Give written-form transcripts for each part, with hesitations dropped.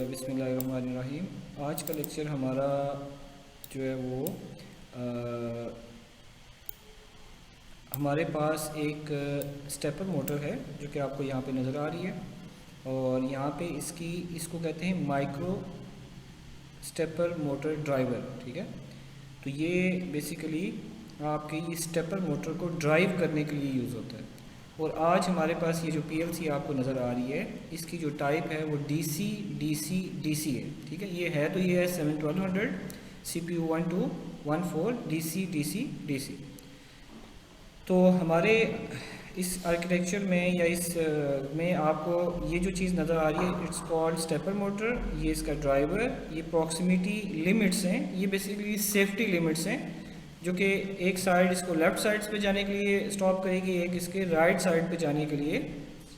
बिस्मिल्लाहिर्रहमानिर्रहीम। आज का लेक्चर हमारा जो है वो हमारे पास एक स्टेपर मोटर है जो कि आपको यहाँ पे नज़र आ रही है, और यहाँ पे इसको कहते हैं माइक्रो स्टेपर मोटर ड्राइवर। ठीक है, तो ये बेसिकली आपकी स्टेपर मोटर को ड्राइव करने के लिए यूज़ होता है। और आज हमारे पास ये जो पीएलसी आपको नज़र आ रही है, इसकी जो टाइप है वो डीसी डीसी डीसी है। ठीक है, ये है 7-1200 CPU 1214 डीसी डीसी डीसी। तो हमारे इस आर्किटेक्चर में या इस में आपको ये जो चीज़ नज़र आ रही है, इट्स कॉल्ड स्टेपर मोटर। ये इसका ड्राइवर, ये प्रॉक्सिमिटी लिमिट्स हैं, ये बेसिकली सेफ्टी लिमिट्स हैं जो कि एक साइड इसको लेफ़्ट साइड्स पे जाने के लिए स्टॉप करेगी, एक इसके राइट साइड पे जाने के लिए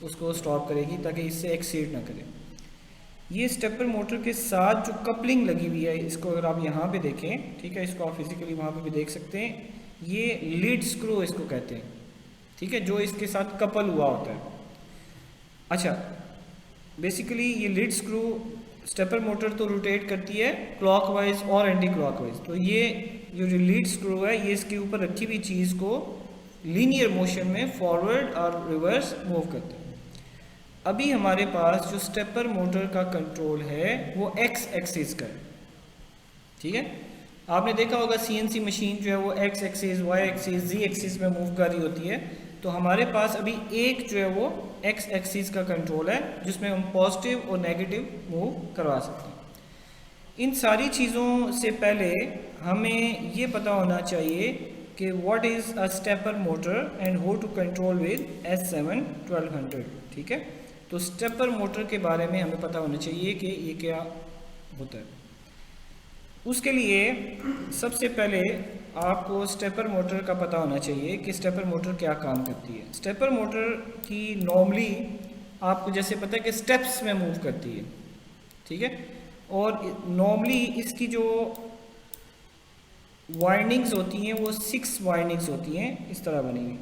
उसको स्टॉप करेगी ताकि इससे एक्सीड ना करे। ये स्टेपर मोटर के साथ जो कपलिंग लगी हुई है, इसको अगर आप यहाँ पे देखें, ठीक है, इसको आप फिजिकली वहाँ पे भी देख सकते हैं, ये लीड स्क्रू इसको कहते हैं। ठीक है, जो इसके साथ कपल हुआ होता है। अच्छा, बेसिकली ये लीड स्क्रू स्टेपर मोटर तो रोटेट करती है क्लॉकवाइज और एंटी क्लॉकवाइज। तो ये जो लीड स्क्रू है, ये इसके ऊपर रखी हुई चीज़ को लीनियर मोशन में फॉरवर्ड और रिवर्स मूव करता है। अभी हमारे पास जो स्टेपर मोटर का कंट्रोल है वो एक्स एक्सिस का है। ठीक है, आपने देखा होगा सीएनसी मशीन जो है वो एक्स एक्सिस, वाई एक्सिस, जी एक्सिस में मूव कर रही होती है। तो हमारे पास अभी एक जो है वो एक्स एक्सिस का कंट्रोल है जिसमें हम पॉजिटिव और नेगेटिव मूव करवा सकते हैं। इन सारी चीज़ों से पहले हमें ये पता होना चाहिए कि what is a stepper motor and how to control with S7-1200। ठीक है, तो स्टेपर मोटर के बारे में हमें पता होना चाहिए कि ये क्या होता है। उसके लिए सबसे पहले आपको स्टेपर मोटर का पता होना चाहिए कि स्टेपर मोटर क्या काम करती है। स्टेपर मोटर की नॉर्मली आपको जैसे पता है कि स्टेप्स में मूव करती है। ठीक है, और नॉर्मली इसकी जो वाइंडिंग्स होती हैं वो 6 वाइंडिंग्स होती हैं, इस तरह बनी हुई।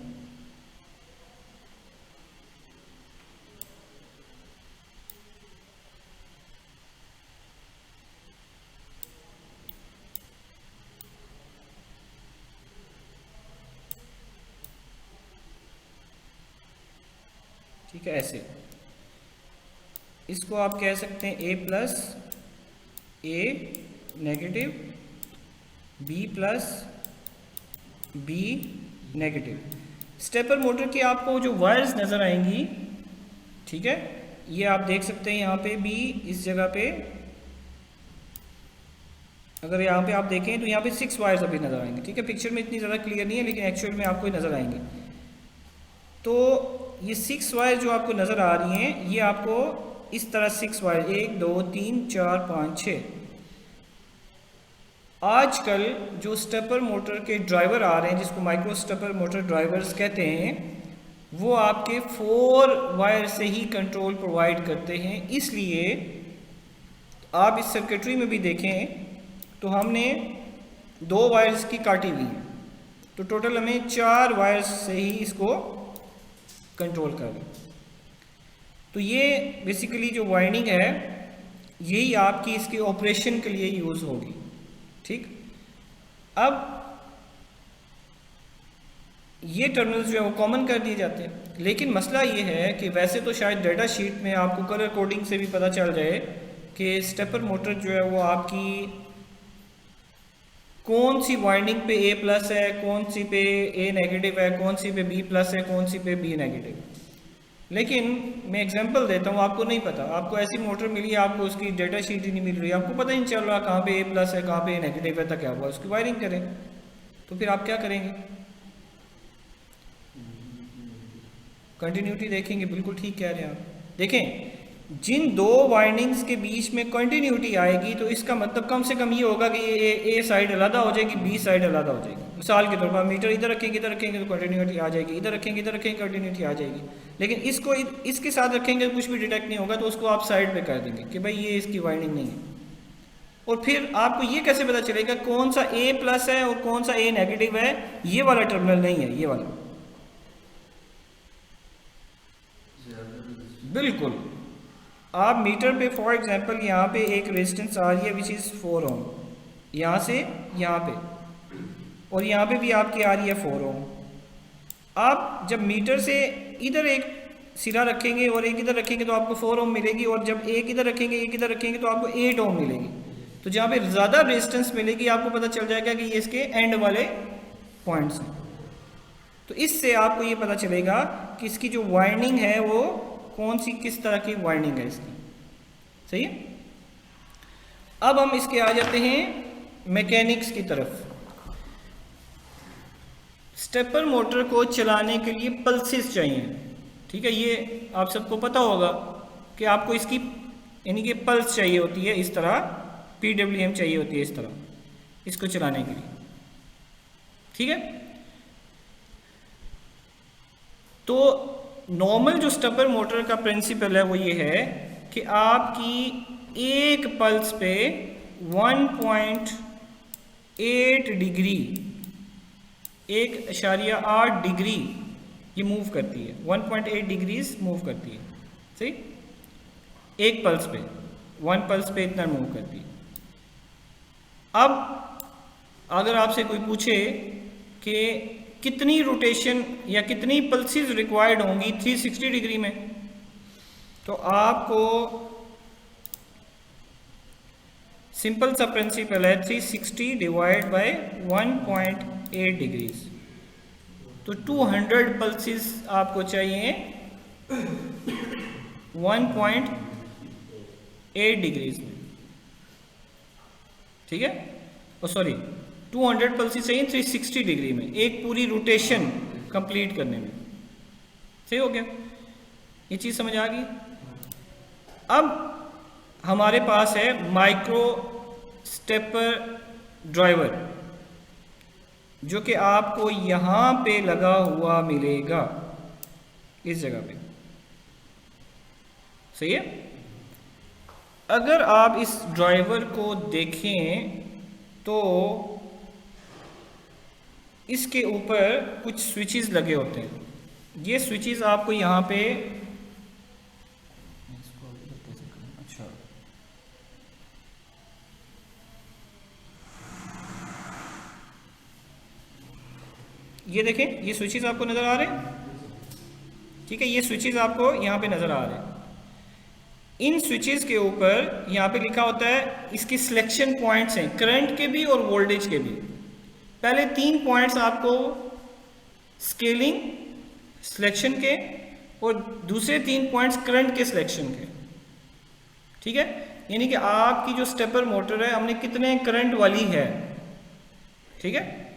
ठीक है, ऐसे इसको आप कह सकते हैं A+, A negative, B+, B negative. Stepper motor की आपको जो वायर्स नज़र आएंगी, ठीक है, ये आप देख सकते हैं यहाँ पे B, इस जगह पे अगर यहाँ पे आप देखें तो यहाँ पे 6 वायर्स अभी नज़र आएंगे। ठीक है, पिक्चर में इतनी ज़्यादा क्लियर नहीं है लेकिन एक्चुअल में आपको नज़र आएंगे। तो ये 6 वायर जो आपको नज़र आ रही हैं, ये आपको इस तरह 6 वायर 1 2 3 4 5 6। आजकल जो स्टेपर मोटर के ड्राइवर आ रहे हैं जिसको माइक्रो स्टेपर मोटर ड्राइवर्स कहते हैं, वो आपके 4 वायर से ही कंट्रोल प्रोवाइड करते हैं। इसलिए आप इस सर्किटरी में भी देखें तो हमने 2 वायर्स की काटी हुई है, तो टोटल हमें 4 वायर्स से ही इसको कंट्रोल कर लें। तो ये बेसिकली जो वाइंडिंग है यही आपकी इसके ऑपरेशन के लिए यूज़ होगी। ठीक, अब ये टर्मिनल्स जो है वो कॉमन कर दिए जाते हैं, लेकिन मसला ये है कि वैसे तो शायद डाटा शीट में आपको कलर कोडिंग से भी पता चल जाए कि स्टेपर मोटर जो है वो आपकी कौन सी वाइंडिंग पे A+ है, कौन सी पे A नेगेटिव है, कौन सी पे B+ है, कौन सी पे B नेगेटिव है। लेकिन मैं एग्जांपल देता हूँ, आपको नहीं पता, आपको ऐसी मोटर मिली, आपको उसकी डेटा शीट ही नहीं मिल रही, आपको पता ही नहीं चल रहा कहाँ पे A+ है, कहाँ पे A नेगेटिव है, तो क्या हुआ, उसकी वायरिंग करें। तो फिर आप क्या करेंगे, कंटिन्यूटी देखेंगे। बिल्कुल ठीक कह रहे हैं आप। देखें, जिन 2 वाइंडिंग्स के बीच में कंटिन्यूटी आएगी तो इसका मतलब कम से कम ये होगा कि ये A साइड अलग हो जाएगी, B साइड अलग हो जाएगी। मिसाल के तौर पर मीटर इधर रखेंगे तो कंटिन्यूटी आ जाएगी, इधर रखेंगे कंटिन्यूटी आ जाएगी। लेकिन इसको इसके साथ रखेंगे तो कुछ भी डिटेक्ट नहीं होगा, तो उसको आप साइड पे कर देंगे कि भाई ये इसकी वाइंडिंग नहीं है। और फिर आपको ये कैसे पता चलेगा कौन सा A+ है और कौन सा A नेगेटिव है? ये वाला टर्मिनल नहीं है, ये वाला। बिल्कुल आप मीटर पे फॉर एग्जांपल यहाँ पे एक रेजिस्टेंस आ रही है विच इज़ 4 ओम, यहाँ से यहाँ पे, और यहाँ पे भी आपकी आ रही है 4 ओम। आप जब मीटर से इधर एक सिरा रखेंगे और एक इधर रखेंगे तो आपको 4 ओम मिलेगी, और जब एक इधर रखेंगे एक इधर रखेंगे तो आपको 8 ओम मिलेगी। तो जहाँ पे ज़्यादा रेजिस्टेंस मिलेगी आपको पता चल जाएगा कि ये इसके एंड वाले पॉइंट्स हैं। तो इससे आपको ये पता चलेगा कि इसकी जो वाइंडिंग है वो कौन सी, किस तरह की वाइंडिंग है इसकी। सही है। अब हम इसके आ जाते हैं मैकेनिक्स की तरफ। स्टेपर मोटर को चलाने के लिए पल्सेस चाहिए, ठीक है। ये आप सबको पता होगा कि आपको इसकी यानी कि पल्स चाहिए होती है, इस तरह PWM चाहिए होती है इस तरह इसको चलाने के लिए, ठीक है। तो नॉर्मल जो स्टेपर मोटर का प्रिंसिपल है वो ये है कि आपकी एक पल्स पे 1.8 डिग्री, 1.8 डिग्री ये मूव करती है, 1.8 डिग्रीज मूव करती है। सही, एक पल्स पे, 1 पल्स पे इतना मूव करती है। अब अगर आपसे कोई पूछे कि कितनी रोटेशन या कितनी पल्सेस रिक्वायर्ड होंगी 360 डिग्री में, तो आपको सिंपल सा प्रिंसिपल है 360 डिवाइड बाय 1.8 डिग्रीज, तो 200 पल्सेस आपको चाहिए 1.8 डिग्रीज में, ठीक है। ओ सॉरी, 200 पल्सेस चाहिए 360 डिग्री में, एक पूरी रोटेशन कंप्लीट करने में। सही हो गया, ये चीज़ समझ आ गई। अब हमारे पास है माइक्रो स्टेपर ड्राइवर, जो कि आपको यहाँ पे लगा हुआ मिलेगा, इस जगह पे। सही है। अगर आप इस ड्राइवर को देखें तो इसके ऊपर कुछ स्विचेस लगे होते हैं। ये स्विचेस आपको यहाँ पे, अच्छा, ये देखें, ये स्विचेस आपको नजर आ रहे हैं, ठीक है। ये स्विचेस आपको यहाँ पे नजर आ रहे हैं। इन स्विचेस के ऊपर यहाँ पे लिखा होता है, इसकी सिलेक्शन पॉइंट्स हैं करंट के भी और वोल्टेज के भी। पहले 3 पॉइंट्स आपको स्केलिंग सिलेक्शन के, और दूसरे 3 पॉइंट्स करंट के सिलेक्शन के, ठीक है। यानी कि आपकी जो स्टेपर मोटर है हमने कितने करंट वाली है, ठीक है।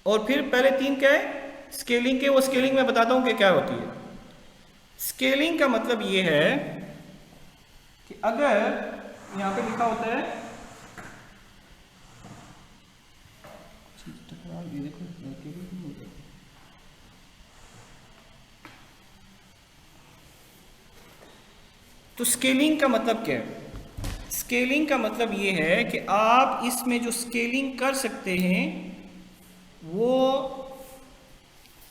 और फिर पहले 3 क्या है, स्केलिंग के। वो स्केलिंग मैं बताता हूं कि क्या होती है। स्केलिंग का मतलब ये है कि अगर यहां पे लिखा होता है, तो स्केलिंग का मतलब क्या है? स्केलिंग का मतलब ये है कि आप इसमें जो स्केलिंग कर सकते हैं वो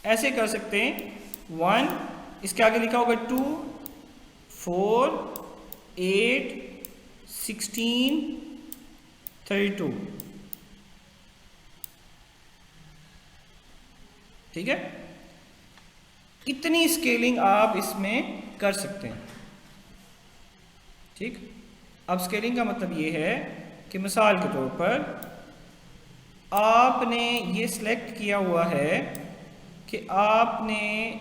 ऐसे कर सकते हैं, 1, इसके आगे लिखा होगा 2, 4, 8, 16, 32, ठीक है। इतनी स्केलिंग आप इसमें कर सकते हैं, ठीक। अब स्केलिंग का मतलब ये है कि मिसाल के तौर पर आपने ये सिलेक्ट किया हुआ है कि आपने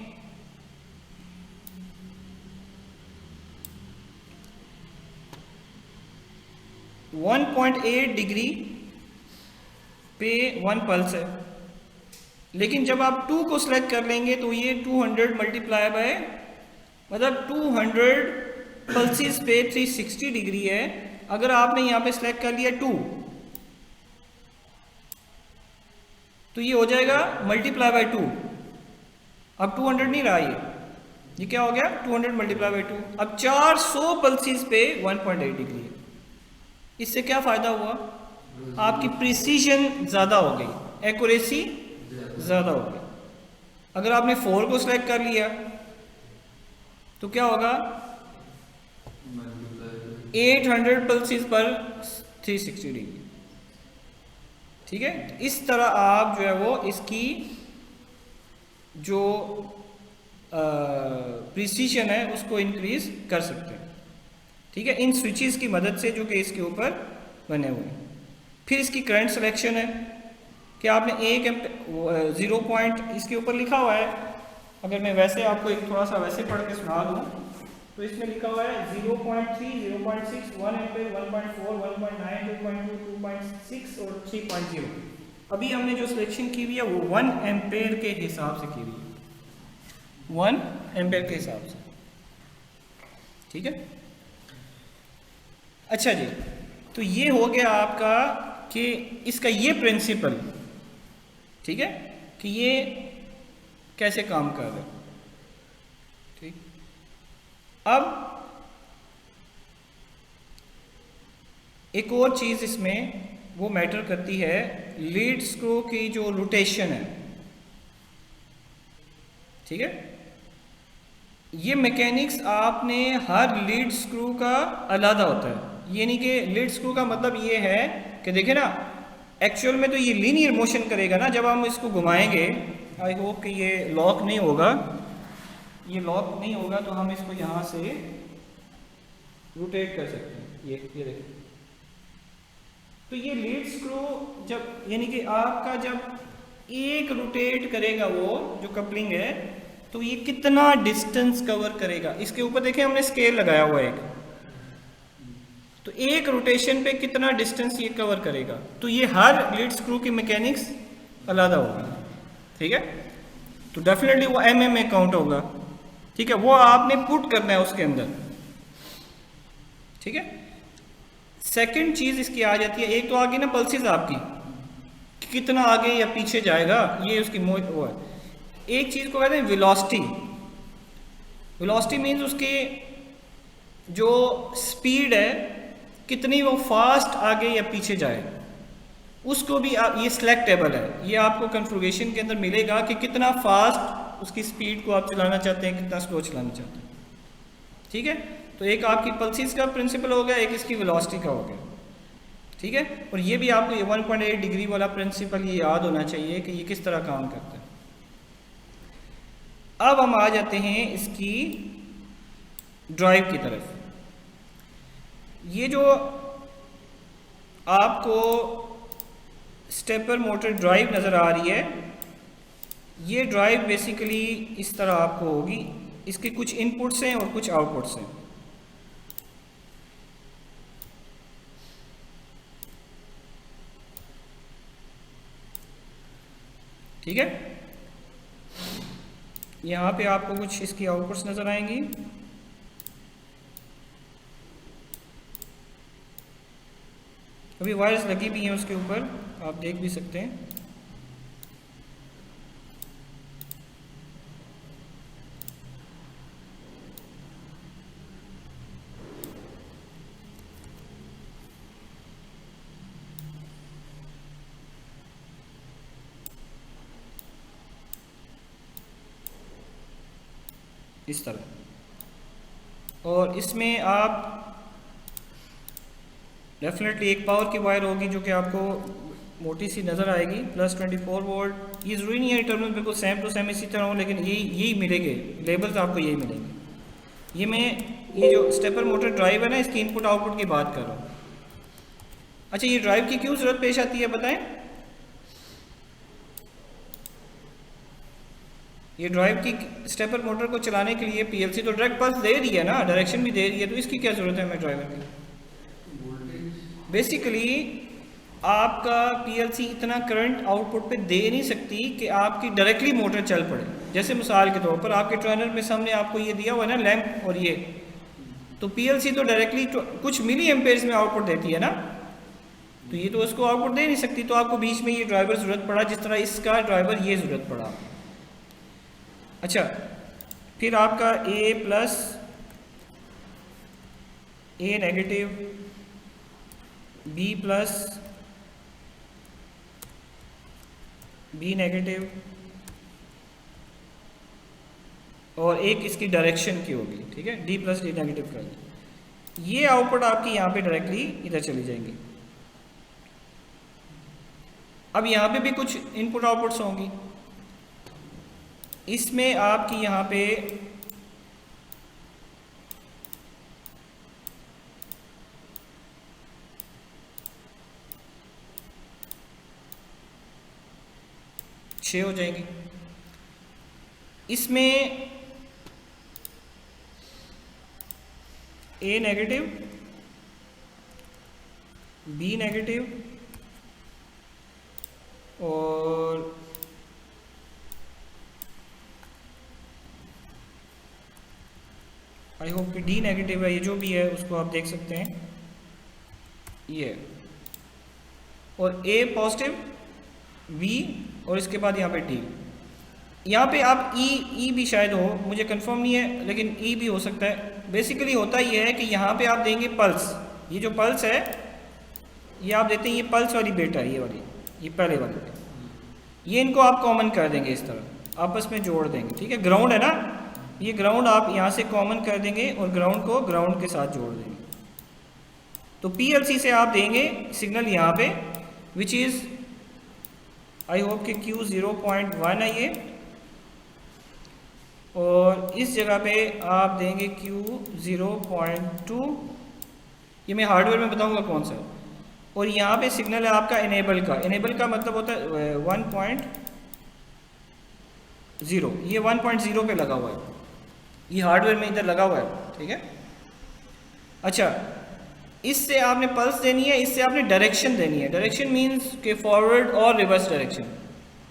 वन 1.8 डिग्री पे 1 पल्स है, लेकिन जब आप 2 को सिलेक्ट कर लेंगे तो ये 200 मल्टीप्लाई बाय, मतलब 200 पल्सेस पे 360 डिग्री है। अगर आपने यहाँ पे सिलेक्ट कर लिया 2, तो ये हो जाएगा मल्टीप्लाई बाय 2। अब 200 नहीं रहा, ये क्या हो गया, 200 मल्टीप्लाई बाय 2। अब 400 पल्सेस पे 1.8 डिग्री है। इससे क्या फायदा हुआ, आपकी प्रिसीजन ज्यादा हो गई, एक्यूरेसी ज्यादा हो गई। अगर आपने 4 को सिलेक्ट कर लिया तो क्या होगा, 800 पल्सेस पर 360 डिग्री। ठीक है, तो इस तरह आप जो है वो इसकी जो प्रिसीशन है उसको इंक्रीज कर सकते हैं। ठीक है, इन स्विचेस की मदद से जो कि इसके ऊपर बने हुए हैं। फिर इसकी करंट सिलेक्शन है कि आपने 0 पॉइंट इसके ऊपर लिखा हुआ है। अगर मैं वैसे आपको एक थोड़ा सा वैसे पढ़ के सुना दूँ तो इसमें लिखा हुआ है 0.3, 0.6, 1 एम्पेयर, 1.4, 1.9, 2.2, 2.6 और 3.0। अभी हमने जो सिलेक्शन की हुई है वो 1 एम्पेयर के हिसाब से की हुई है, 1 एम्पेयर के हिसाब से। ठीक है, अच्छा जी, तो ये हो गया आपका कि इसका ये प्रिंसिपल, ठीक है, कि ये कैसे काम कर रहा है। ठीक, अब एक और चीज़ इसमें वो मैटर करती है, लीड स्क्रू की जो रोटेशन है। ठीक है, ये मैकेनिक्स आपने हर लीड स्क्रू का अलग होता है। ये नहीं कि लीड स्क्रू का मतलब ये है कि देखें ना, एक्चुअल में तो ये लीनियर मोशन करेगा ना जब हम इसको घुमाएंगे। आई होप कि ये लॉक नहीं होगा, ये लॉक नहीं होगा तो हम इसको यहाँ से रोटेट कर सकते हैं। ये देखें, तो ये लीड स्क्रू जब यानी कि आपका जब एक रोटेट करेगा वो जो कपलिंग है, तो ये कितना डिस्टेंस कवर करेगा। इसके ऊपर देखें हमने स्केल लगाया हुआ है एक, तो एक रोटेशन पे कितना डिस्टेंस ये कवर करेगा। तो ये हर लीड स्क्रू की मैकेनिक्स अलग होगी। ठीक है, तो डेफिनेटली वो mm में काउंट होगा। ठीक है, वो आपने पुट करना है उसके अंदर। ठीक है, सेकंड चीज इसकी आ जाती है, एक तो आगे ना पल्सेस आपकी कितना आगे या पीछे जाएगा, ये उसकी वो है। एक चीज को कहते हैं वेलोसिटी। वेलोसिटी मीन्स उसकी जो स्पीड है कितनी वो फास्ट आगे या पीछे जाए, उसको भी ये सिलेक्टेबल है। ये आपको कॉन्फ़िगरेशन के अंदर मिलेगा कि कितना फास्ट उसकी स्पीड को आप चलाना चाहते हैं, कितना स्लो चलाना चाहते हैं। ठीक है, तो एक आपकी पल्सेस का प्रिंसिपल हो गया, एक इसकी वेलोसिटी का हो गया। ठीक है, और ये भी आपको ये 1.8 डिग्री वाला प्रिंसिपल ये याद होना चाहिए कि ये किस तरह काम करता है। अब हम आ जाते हैं इसकी ड्राइव की तरफ। ये जो आपको स्टेपर मोटर ड्राइव नज़र आ रही है, ये ड्राइव बेसिकली इस तरह आपको होगी। इसके कुछ इनपुट्स हैं और कुछ आउटपुट्स हैं। ठीक है, यहाँ पे आपको कुछ इसकी आउटपुट्स नज़र आएंगी। अभी वायर्स लगी भी हैं उसके ऊपर, आप देख भी सकते हैं। इस तरह, और इसमें आप डेफिनेटली एक पावर की वायर होगी जो कि आपको मोटी सी नज़र आएगी, +24 वोल्ट। ये ज़रूरी नहीं है टर्मिनल बिल्कुल सेम टू सेम इसी तरह हो, लेकिन यही मिलेंगे लेबल्स आपको, यही मिलेंगे। ये मैं ये जो स्टेपर मोटर ड्राइव है ना, इसकी इनपुट आउटपुट की बात कर रहा हूँ। अच्छा, ये ड्राइव की क्यों ज़रूरत पेश आती है बताएं? ये ड्राइव की स्टेपर मोटर को चलाने के लिए पीएलसी तो डायरेक्ट पल्स दे रही है ना, डायरेक्शन भी दे रही है, तो इसकी क्या ज़रूरत है हमें ड्राइवर की? बेसिकली आपका पीएलसी इतना करंट आउटपुट पे दे नहीं सकती कि आपकी डायरेक्टली मोटर चल पड़े। जैसे मिसाल के तौर पर आपके ट्रेनर में सामने आपको ये दिया हुआ है ना लैंप, और ये तो पीएलसी तो डायरेक्टली कुछ मिली एम्पेयर्स में आउटपुट देती है ना, तो ये तो उसको आउटपुट दे नहीं सकती। तो आपको बीच में ये ड्राइवर ज़रूरत पड़ा, जिस तरह इसका ड्राइवर ये ज़रूरत पड़ा। अच्छा, फिर आपका A+, A-, B+, B-, और एक इसकी डायरेक्शन की होगी। ठीक है, D+, D- कर दी। ये आउटपुट आपकी यहाँ पे डायरेक्टली इधर चली जाएंगी। अब यहाँ पे भी कुछ इनपुट आउटपुट्स होंगी, इसमें आपकी यहाँ पे छः हो जाएंगी। इसमें ए नेगेटिव, बी नेगेटिव और आई होप कि डी नेगेटिव है, ये जो भी है उसको आप देख सकते हैं ये, और ए पॉजिटिव, बी और इसके बाद यहाँ पे डी। यहाँ पे आप ई भी शायद हो, मुझे कंफर्म नहीं है, लेकिन ई भी हो सकता है। बेसिकली होता ये है कि यहाँ पे आप देंगे पल्स, ये जो पल्स है ये आप देते हैं, ये पल्स वाली बेटा है, ये वाली, ये पहले वाली, ये इनको आप कॉमन कर देंगे, इस तरह आपस में जोड़ देंगे, ठीक है। ग्राउंड है ना, ये ग्राउंड आप यहाँ से कॉमन कर देंगे और ग्राउंड को ग्राउंड के साथ जोड़ देंगे। तो PLC से आप देंगे सिग्नल यहाँ पे, विच इज़ आई होप कि Q0.1 है ये, और इस जगह पे आप देंगे Q0.2, ये मैं हार्डवेयर में बताऊंगा कौन सा। और यहाँ पे सिग्नल है आपका इनेबल का, इनेबल का मतलब होता है 1.0, ये 1.0 पे लगा हुआ है, ये हार्डवेयर में इधर लगा हुआ है, ठीक है। अच्छा, इससे आपने पल्स देनी है, इससे आपने डायरेक्शन देनी है। डायरेक्शन मीन्स के फॉरवर्ड और रिवर्स डायरेक्शन,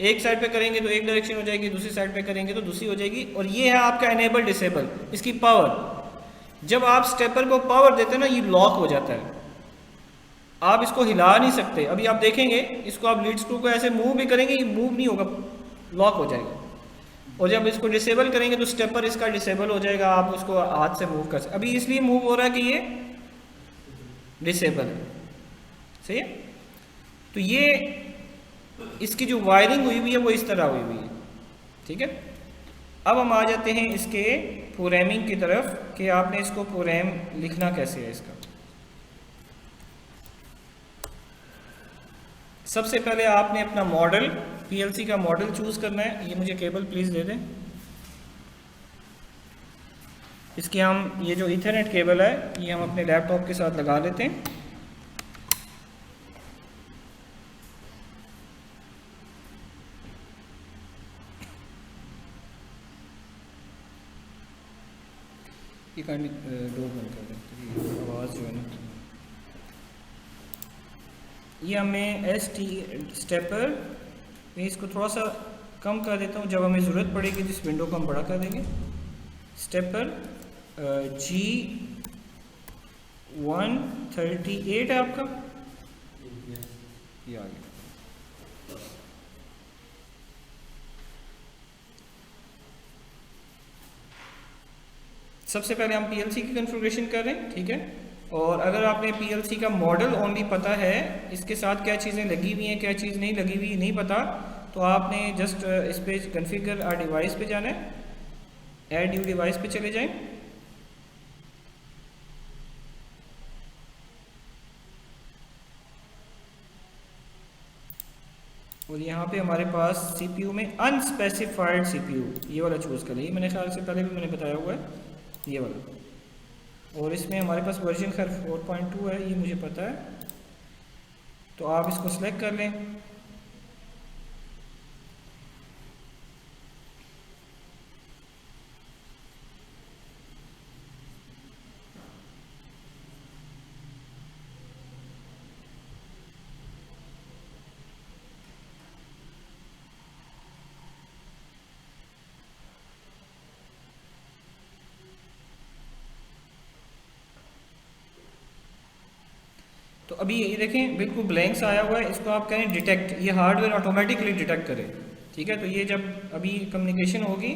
एक साइड पे करेंगे तो एक डायरेक्शन हो जाएगी, दूसरी साइड पे करेंगे तो दूसरी हो जाएगी। और ये है आपका एनेबल डिसेबल, इसकी पावर। जब आप स्टेपर को पावर देते हैं ना, ये लॉक हो जाता है, आप इसको हिला नहीं सकते। अभी आप देखेंगे, इसको आप लीड स्क्रू को ऐसे मूव भी करेंगे, ये मूव नहीं होगा, लॉक हो जाएगा। और जब इसको डिसेबल करेंगे तो स्टेपर इसका डिसेबल हो जाएगा, आप उसको हाथ से मूव कर सकते। अभी इसलिए मूव हो रहा है कि ये डिसेबल है, सही है। तो ये इसकी जो वायरिंग हुई हुई है वो इस तरह हुई हुई है, ठीक है। अब हम आ जाते हैं इसके प्रोग्रामिंग की तरफ कि आपने इसको प्रोग्राम लिखना कैसे है इसका। सबसे पहले आपने अपना मॉडल, PLC का मॉडल चूज करना है। ये मुझे केबल प्लीज दे दें, इसके हम ये जो ईथरनेट केबल है ये हम अपने लैपटॉप के साथ लगा लेते हैं। ये काइंडली डोर बंद कर दें, आवाज़ जो है ना। ये हमें स्टेपर, मैं इसको थोड़ा सा कम कर देता हूँ, जब हमें ज़रूरत पड़ेगी तो इस विंडो को हम बड़ा कर देंगे। स्टेपर G138 है आपका, ये आ गया। सबसे पहले हम PLC की कॉन्फ़िगरेशन कर रहे हैं, ठीक है। और अगर आपने PLC का मॉडल ओनली पता है, इसके साथ क्या चीज़ें लगी हुई हैं क्या चीज़ नहीं लगी हुई नहीं पता, तो आपने जस्ट इस पे कॉन्फ़िगर आर डिवाइस पे जाना है, ऐड न्यू डिवाइस पे चले जाएं। और यहाँ पे हमारे पास CPU में अनस्पेसिफाइड CPU, ये वाला चूज़ करें। ये मेरे ख्याल से पहले भी मैंने बताया हुआ है, ये वाला। और इसमें हमारे पास वर्जन खैर 4.2 है, ये मुझे पता है। तो आप इसको सिलेक्ट कर लें। तो अभी ये देखें बिल्कुल ब्लैंक्स आया हुआ है, इसको आप कहें डिटेक्ट, ये हार्डवेयर ऑटोमेटिकली डिटेक्ट करे, ठीक है। तो ये जब अभी कम्युनिकेशन होगी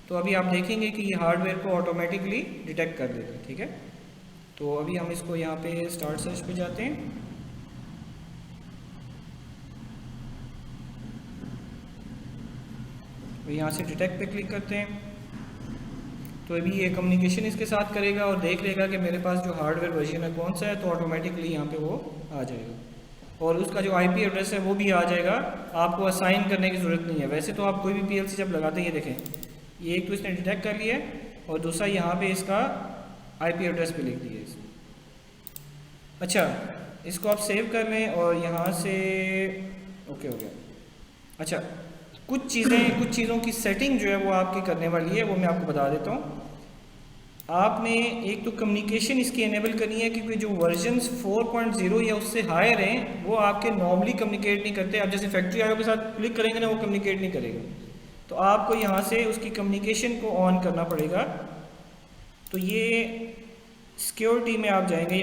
तो अभी आप देखेंगे कि ये हार्डवेयर को ऑटोमेटिकली डिटेक्ट कर देगा, ठीक है। तो अभी हम इसको यहाँ पे स्टार्ट सर्च पे जाते हैं। तो यहाँ से डिटेक्ट पे क्लिक करते हैं। तो अभी ये कम्युनिकेशन इसके साथ करेगा और देख लेगा कि मेरे पास जो हार्डवेयर वर्जन है कौन सा है, तो ऑटोमेटिकली यहाँ पे वो आ जाएगा और उसका जो आईपी एड्रेस है वो भी आ जाएगा। आपको असाइन करने की ज़रूरत नहीं है। वैसे तो आप कोई भी पीएलसी जब लगाते हैं, ये देखें ये एक तो इसने डिटेक्ट कर लिया है और दूसरा यहाँ पे इसका आईपी एड्रेस भी लिख दिया है। अच्छा, इसको आप सेव कर लें और यहाँ से ओके हो गया। अच्छा, कुछ चीज़ों की सेटिंग जो है वो आपकी करने वाली है, वो मैं आपको बता देता हूँ। आपने एक तो कम्युनिकेशन इसकी इनेबल करनी है, क्योंकि जो वर्जन्स 4.0 या उससे हायर हैं वो आपके नॉर्मली कम्युनिकेट नहीं करते। आप जैसे फैक्ट्री आईओ के साथ क्लिक करेंगे ना, वो कम्युनिकेट नहीं करेगा, तो आपको यहाँ से उसकी कम्युनिकेशन को ऑन करना पड़ेगा। तो ये सिक्योरिटी में आप जाएंगे,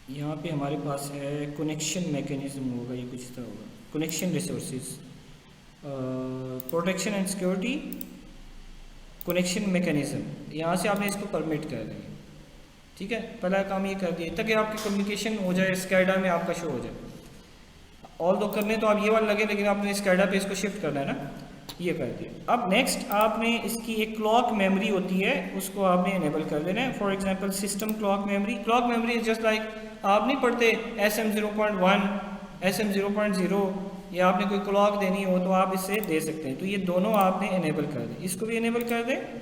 यहाँ पे हमारे पास है कनेक्शन मैकेनिज्म होगा, ये कुछ तरह होगा, connection resources, protection and security, connection mechanism. यहाँ से आपने इसको परमिट कर दिया, ठीक है। पहला काम ये कर दिया ताकि आपकी कम्युनिकेशन हो जाए, स्कैडा में आपका शो हो जाए। ऑल दो करने तो आप ये वाला लगे, लेकिन आपने स्कैडा पे इसको शिफ्ट करना है ना, ये कर दिया। अब नेक्स्ट आपने इसकी एक क्लॉक मेमोरी होती है, उसको आपने इनेबल कर देना है। For example system clock memory. Clock memory is just like, आप नहीं पढ़ते SM0.1 SM0.0, या आपने कोई क्लॉक देनी हो तो आप इससे दे सकते हैं। तो ये दोनों आपने इनेबल कर दें, इसको भी इनेबल कर दें,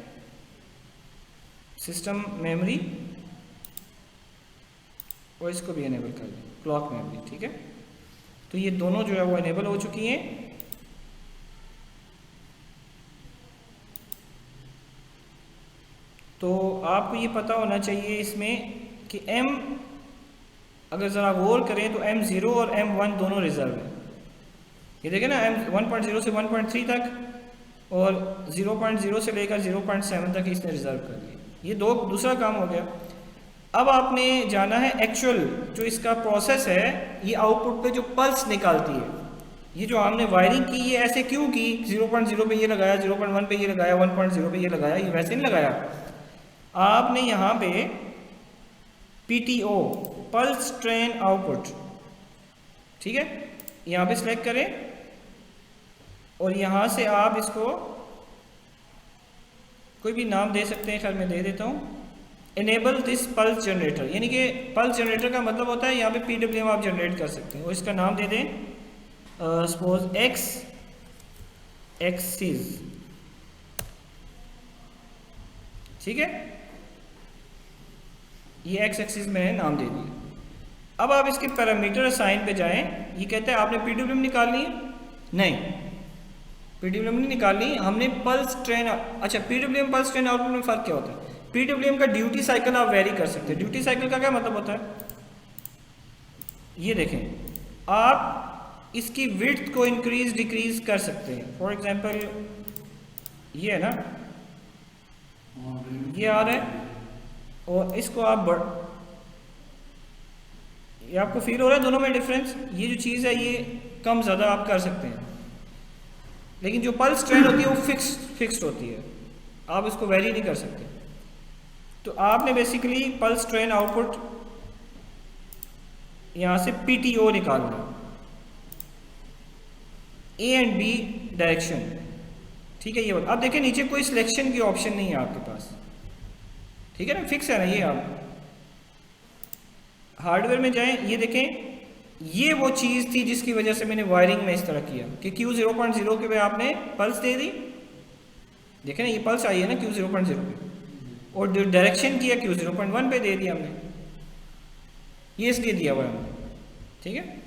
सिस्टम मेमोरी, और इसको भी इनेबल कर दें, क्लॉक मेमोरी, ठीक है। तो ये दोनों जो है वो इनेबल हो चुकी हैं। तो आपको ये पता होना चाहिए इसमें कि M, अगर ज़रा गौर करें तो M0 और M1 दोनों रिजर्व है। ये देखें ना, M1.0 से 1.3 तक और 0.0 से लेकर 0.7 तक इसने रिजर्व कर लिया। ये दूसरा काम हो गया। अब आपने जाना है एक्चुअल जो इसका प्रोसेस है, ये आउटपुट पे जो पल्स निकालती है, ये जो हमने वायरिंग की ये ऐसे क्यों की, 0.0 पे ये लगाया, 0.1 पे ये लगाया, 1.0 पे ये लगाया, ये वैसे नहीं लगाया। आपने यहाँ पे PTO, पल्स ट्रेन आउटपुट, ठीक है, यहाँ पे सिलेक्ट करें और यहाँ से आप इसको कोई भी नाम दे सकते हैं, खैर मैं दे देता हूँ, इनेबल दिस पल्स जनरेटर। यानी कि पल्स जनरेटर का मतलब होता है यहाँ पे PWM आप जनरेट कर सकते हैं, और इसका नाम दे दें सपोज एक्स एक्सिस, ठीक है, ये एक्स एक्सिस मैंने नाम दे दिया। अब आप इसके पैरामीटर असाइन पे जाएं। ये कहता है आपने PWM निकालनी है, नहीं PWM नहीं निकालनी, हमने पल्स ट्रेन। अच्छा, PWM पल्स ट्रेन आउटपुट में फ़र्क क्या होता है? PWM का ड्यूटी साइकिल आप वेरी कर सकते हैं। ड्यूटी साइकिल का क्या मतलब होता है, ये देखें, आप इसकी विड्थ को इंक्रीज डिक्रीज कर सकते हैं। फॉर एग्जांपल ये है ना, ये आ रहा है और इसको आप ये आपको फील हो रहा है दोनों में डिफरेंस? ये जो चीज़ है ये कम ज़्यादा आप कर सकते हैं, लेकिन जो पल्स ट्रेन होती है वो फिक्स्ड होती है, आप इसको वेरी नहीं कर सकते। तो आपने बेसिकली पल्स ट्रेन आउटपुट यहाँ से PTO निकालना, A एंड B डायरेक्शन, ठीक है। ये अब देखें नीचे कोई सिलेक्शन की ऑप्शन नहीं है आपके पास, ठीक है ना, फिक्स है ना। ये आप हार्डवेयर में जाएं, ये देखें, ये वो चीज़ थी जिसकी वजह से मैंने वायरिंग में इस तरह किया कि Q0.0 के पे आपने पल्स दे दी, देखें ना ये पल्स आई है ना Q0.0 पे, और जो डायरेक्शन किया Q0.1 पे दे दिया हमने, ये इसलिए दिया हुआ है हमने, ठीक है।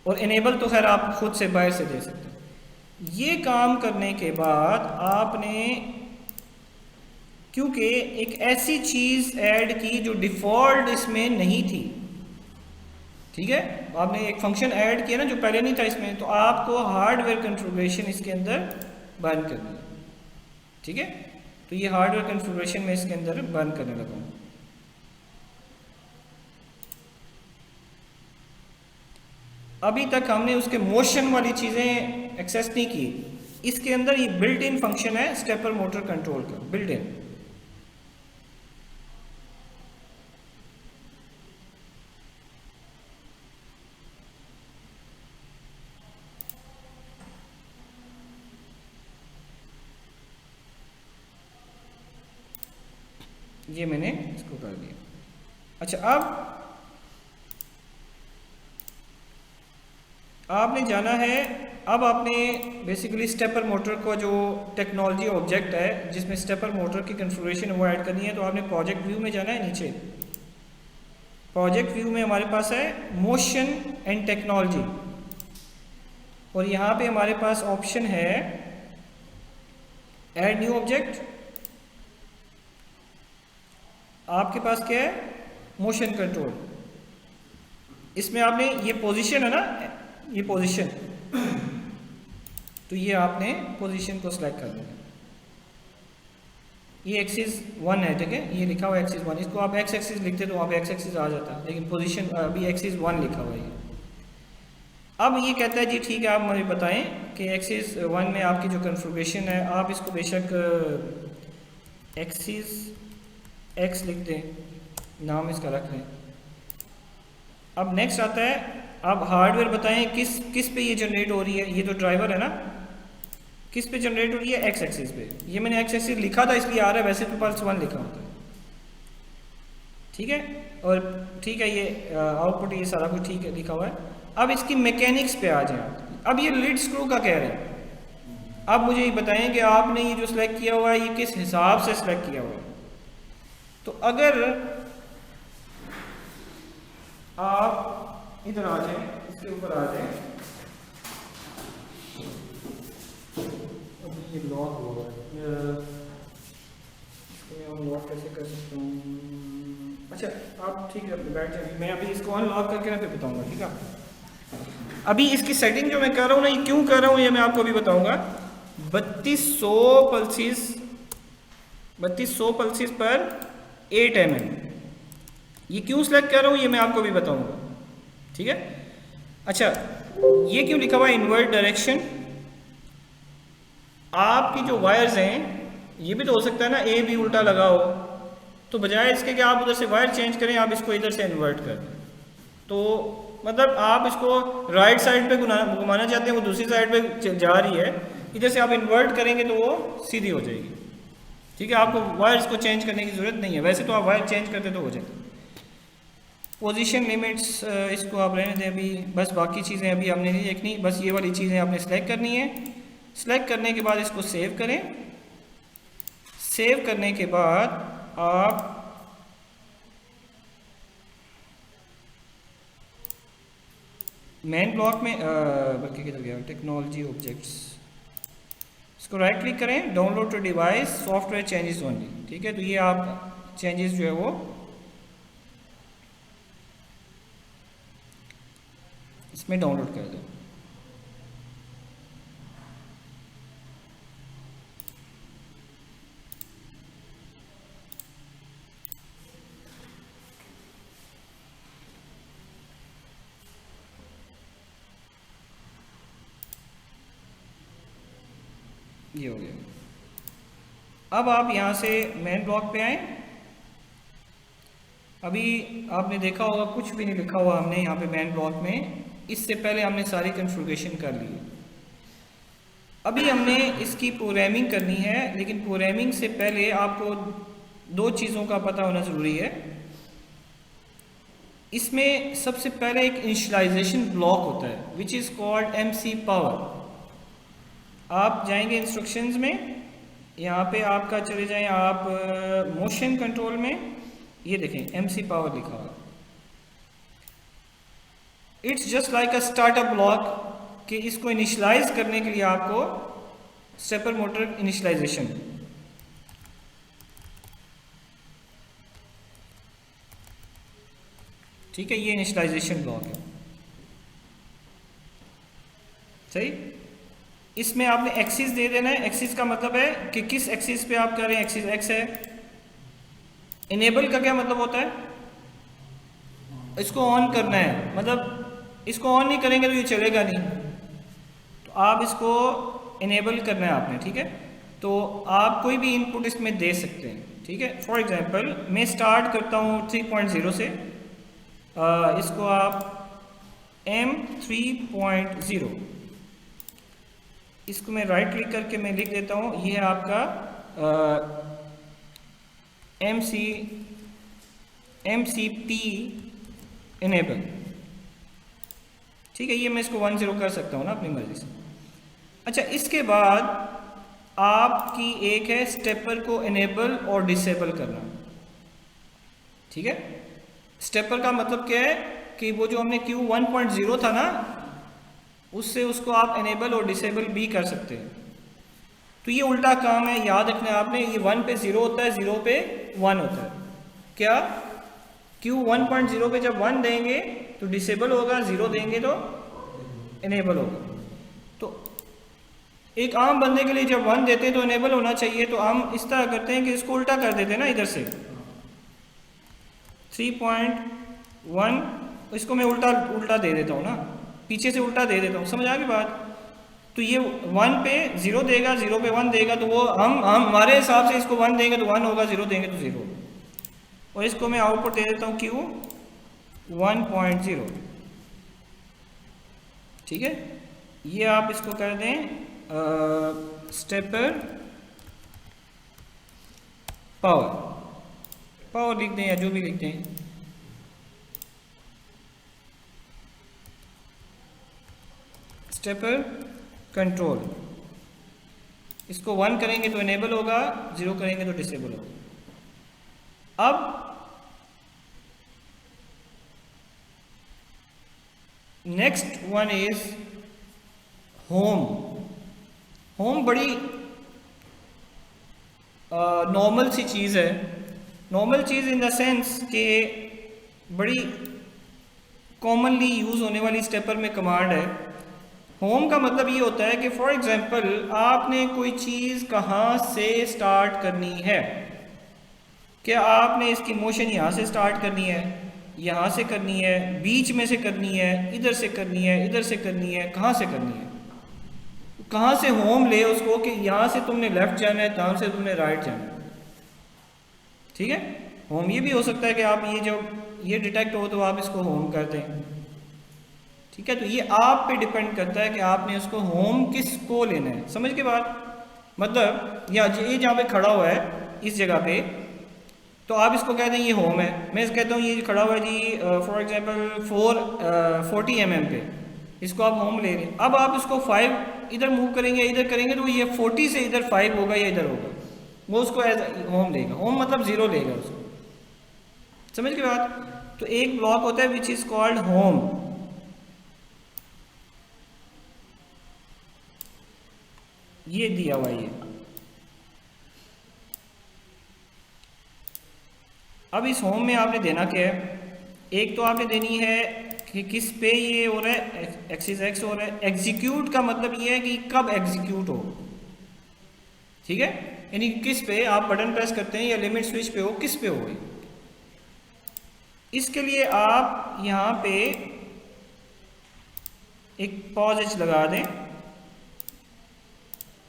और इनेबल तो खैर आप खुद से बाहर से दे सकते हैं। ये काम करने के बाद आपने, क्योंकि एक ऐसी चीज़ ऐड की जो डिफ़ॉल्ट इसमें नहीं थी, ठीक है, आपने एक फंक्शन ऐड किया ना जो पहले नहीं था इसमें, तो आपको हार्डवेयर कॉन्फ़िगरेशन इसके अंदर बंद करनी है, ठीक है। तो ये हार्डवेयर कॉन्फ़िगरेशन में इसके अंदर बंद करने लगा हूँ। अभी तक हमने उसके मोशन वाली चीज़ें एक्सेस नहीं की। इसके अंदर ये बिल्ट इन फंक्शन है स्टेपर मोटर कंट्रोल का, बिल्ट इन। ये मैंने इसको कर दिया। अच्छा, अब आपने जाना है, अब आपने बेसिकली स्टेपर मोटर को जो टेक्नोलॉजी ऑब्जेक्ट है जिसमें स्टेपर मोटर की कन्फिगरेशन वो ऐड करनी है, तो आपने प्रोजेक्ट व्यू में जाना है। नीचे प्रोजेक्ट व्यू में हमारे पास है मोशन एंड टेक्नोलॉजी, और यहाँ पे हमारे पास ऑप्शन है ऐड न्यू ऑब्जेक्ट। आपके पास क्या है, मोशन कंट्रोल। इसमें आपने ये पोजीशन है ना, ये पोजीशन, तो ये आपने पोजीशन को सिलेक्ट कर देना। ये एक्सिस 1 है, ठीक है, ये लिखा हुआ है एक्सिस 1। इसको आप एक्स एक्सिस लिखते तो वहाँ पे एक्स एक्सिस आ जाता, लेकिन पोजीशन अभी एक्सिस 1 लिखा हुआ है। अब ये कहता है जी ठीक है, आप मुझे बताएं कि एक्सिस 1 में आपकी जो कन्फिगरेशन है, आप इसको बेशक एक्सिस एक्स लिख दें, नाम इसका रख लें। अब नेक्स्ट आता है, आप हार्डवेयर बताएं किस पे ये जनरेट हो रही है। ये तो ड्राइवर है ना, किस पे जनरेट हो रही है, एक्स एक्सिस पे। ये मैंने एक्स एक्सिस लिखा था इसलिए आ रहा है, वैसे तो पल्स 1 लिखा होता है, ठीक है। और ठीक है, ये आउटपुट ये सारा कुछ ठीक है लिखा हुआ है। अब इसकी मैकेनिक्स पे आ जाए। अब ये लीड स्क्रू का कह रहे हैं। अब मुझे ये बताएं कि आपने ये जो सिलेक्ट किया हुआ है ये किस हिसाब से सिलेक्ट किया हुआ है। तो अगर आप इधर आ जाए, इसके ऊपर आ जाए, अभी ये लॉक हुआ है, इसको मैं लॉक कैसे कर सकता हूँ। अच्छा, आप ठीक है बैठ जाइए, मैं अभी इसको अनलॉक करके ना फिर बताऊँगा, ठीक है। अभी इसकी सेटिंग जो मैं कर रहा हूँ ना, ये क्यों कर रहा हूँ ये मैं आपको अभी बताऊँगा। 3200 पल्सिस पर 8 mm, ये क्यों सेलेक्ट कर रहा हूँ ये मैं आपको भी बताऊंगा, ठीक है। अच्छा, ये क्यों लिखा हुआ है इन्वर्ट डायरेक्शन। आपकी जो वायर्स हैं, ये भी तो हो सकता है ना ए बी उल्टा लगा हो, तो बजाय इसके कि आप उधर से वायर चेंज करें, आप इसको इधर से इन्वर्ट कर दें। तो मतलब आप इसको राइट साइड पे घुमाना चाहते हैं, वो दूसरी साइड पे जा रही है, इधर से आप इन्वर्ट करेंगे तो वो सीधी हो जाएगी, ठीक है। आपको वायर्स को चेंज करने की ज़रूरत नहीं है, वैसे तो आप वायर चेंज करते तो हो जाए। पोजीशन लिमिट्स इसको आप रहने दें अभी, बस बाकी चीज़ें अभी हमने नहीं देखनी, बस ये वाली चीज़ें आपने सेलेक्ट करनी है। सेलेक्ट करने के बाद इसको सेव करें। सेव करने के बाद आप मेन ब्लॉक में बल्कि किधर गया, टेक्नोलॉजी ऑब्जेक्ट्स, इसको राइट क्लिक करें, download to device software changes only, ठीक है। तो ये आप चेंजेस जो है वो इसमें डाउनलोड कर दो। ये हो गया। अब आप यहाँ से मेन ब्लॉक पे आए। अभी आपने देखा होगा कुछ भी नहीं लिखा हुआ हमने यहाँ पे मेन ब्लॉक में, इससे पहले हमने सारी कॉन्फ़िगरेशन कर ली है। अभी हमने इसकी प्रोग्रामिंग करनी है, लेकिन प्रोग्रामिंग से पहले आपको दो चीज़ों का पता होना ज़रूरी है। इसमें सबसे पहले एक इनिशियलाइजेशन ब्लॉक होता है which is called MC power. आप जाएंगे इंस्ट्रक्शंस में, यहाँ पे आपका चले जाएं आप मोशन कंट्रोल में, ये देखें MC पावर लिखा हुआ। It's just like a startup block कि इसको इनिशियलाइज करने के लिए आपको स्टेपर मोटर इनिशियलाइजेशन, ठीक है, ये इनिशियलाइजेशन ब्लॉक है, सही। इसमें आपने एक्सिस दे देना है। एक्सिस का मतलब है कि किस एक्सिस पे आप कर रहे हैं, एक्सिस एक्स है। इनेबल का क्या मतलब होता है, इसको ऑन करना है, मतलब इसको ऑन नहीं करेंगे तो ये चलेगा नहीं, तो आप इसको इनेबल करना है आपने, ठीक है। तो आप कोई भी इनपुट इसमें दे सकते हैं, ठीक है। फॉर एग्जांपल मैं स्टार्ट करता हूँ 3.0 से, इसको आप M3.0, इसको मैं राइट क्लिक करके मैं लिख देता हूँ, ये है आपका MCP इनेबल, ठीक है। ये मैं इसको 10 कर सकता हूँ ना अपनी मर्जी से। अच्छा, इसके बाद आपकी एक है स्टेपर को इनेबल और डिसेबल करना, ठीक है। स्टेपर का मतलब क्या है कि वो जो हमने Q 1.0 था ना, उससे उसको आप इनेबल और डिसेबल भी कर सकते हैं। तो ये उल्टा काम है, याद रखना है आपने। ये 1 पे 0 होता है, 0 पे 1 होता है। क्या Q 1.0 पे जब 1 देंगे तो डिसेबल होगा, 0 देंगे तो इनेबल होगा। तो एक आम बंदे के लिए जब 1 देते हैं तो इनेबल होना चाहिए, तो हम इस तरह करते हैं कि इसको उल्टा कर देते हैं ना, इधर से 3.1, इसको मैं उल्टा दे देता हूँ ना, पीछे से उल्टा दे देता हूँ, समझ आ गई बात। तो ये 1 पे 0 देगा, 0 पे 1 देगा, तो वो हम हमारे हिसाब से इसको 1 देंगे तो 1 होगा, 0 देंगे तो 0। और इसको मैं आउटपुट दे देता हूँ Q 1.0, ठीक है। ये आप इसको कर दें स्टेपर पावर लिख दें या जो भी लिख दें। स्टेपर कंट्रोल, इसको 1 करेंगे तो इनेबल होगा, 0 करेंगे तो डिसेबल होगा। अब नेक्स्ट वन इज होम बड़ी नॉर्मल सी चीज़ है। Normal cheese in the sense कि बड़ी कॉमनली यूज़ होने वाली स्टेपर में कमांड है। होम का मतलब ये होता है कि फॉर एग्जांपल आपने कोई चीज़ कहाँ से स्टार्ट करनी है। क्या आपने इसकी मोशन यहाँ से स्टार्ट करनी है, यहाँ से करनी है, बीच में से करनी है, इधर से करनी है, इधर से करनी है, कहाँ से करनी है। कहाँ से होम ले उसको कि यहाँ से तुमने लेफ्ट जाना है, कहाँ से तुमने राइट जाना है, ठीक है। होम ये भी हो सकता है कि आप ये डिटेक्ट हो तो आप इसको होम कर दें, ठीक है। तो ये आप पे डिपेंड करता है कि आपने उसको होम किसको लेना है, समझ के बाद। मतलब ये जहाँ पे खड़ा हुआ है इस जगह पे, तो आप इसको कह दें ये होम है। मैं कहता हूँ ये खड़ा हुआ है जी फॉर एग्जांपल 40 mm पे, इसको आप होम ले रहे हैं। अब आप इसको 5 इधर मूव करेंगे, इधर करेंगे, तो ये 40 से इधर 5 होगा या इधर होगा, वो उसको एज होम लेगा। होम मतलब 0 लेगा उसको, समझ के बाद। तो एक ब्लॉक होता है विच इज कॉल्ड होम। ये दिया हुआ ये। अब इस होम में आपने देना क्या है, एक तो आपने देनी है कि किस पे ये हो रहा है, एक्सिस एक्स हो रहा है। एग्जीक्यूट का मतलब ये है कि कब एग्जीक्यूट हो, ठीक है। यानी किस पे आप बटन प्रेस करते हैं या लिमिट स्विच पे हो, किस पे हो। इसके लिए आप यहाँ पे एक पॉज एच लगा दें,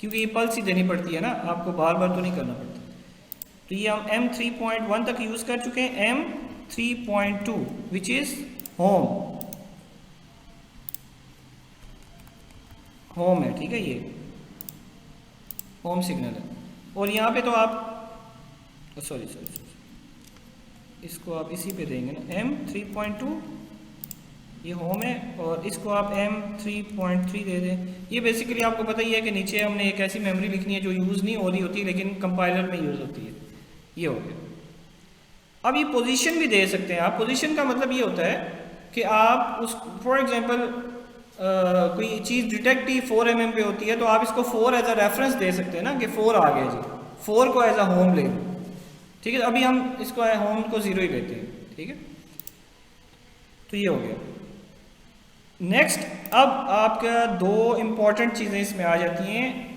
क्योंकि ये पल्स ही देनी पड़ती है ना, आपको बार बार तो नहीं करना पड़ता। तो ये हम M3.1 तक यूज़ कर चुके हैं। M3.2 विच इज़ होम है, ठीक है। ये होम सिग्नल है। और यहाँ पे तो आप सॉरी इसको आप इसी पे देंगे ना, M3.2 ये होम है, और इसको आप M3.3 दे दें। ये बेसिकली आपको पता ही है कि नीचे हमने एक ऐसी मेमोरी लिखनी है जो यूज़ नहीं हो रही होती लेकिन कंपाइलर में यूज़ होती है। ये हो गया। अब ये पोजीशन भी दे सकते हैं आप। पोजीशन का मतलब ये होता है कि आप उस फॉर एग्जांपल कोई चीज़ डिटेक्ट ही 4 mm पे होती है, तो आप इसको 4 एज अ रेफरेंस दे सकते हैं ना कि 4 आ गया जी, 4 को एज अ होम ले, ठीक है। अभी हम इसको होम को 0 ही लेते हैं, ठीक है। तो ये हो गया। नेक्स्ट, अब आपका 2 इंपॉर्टेंट चीज़ें इसमें आ जाती हैं।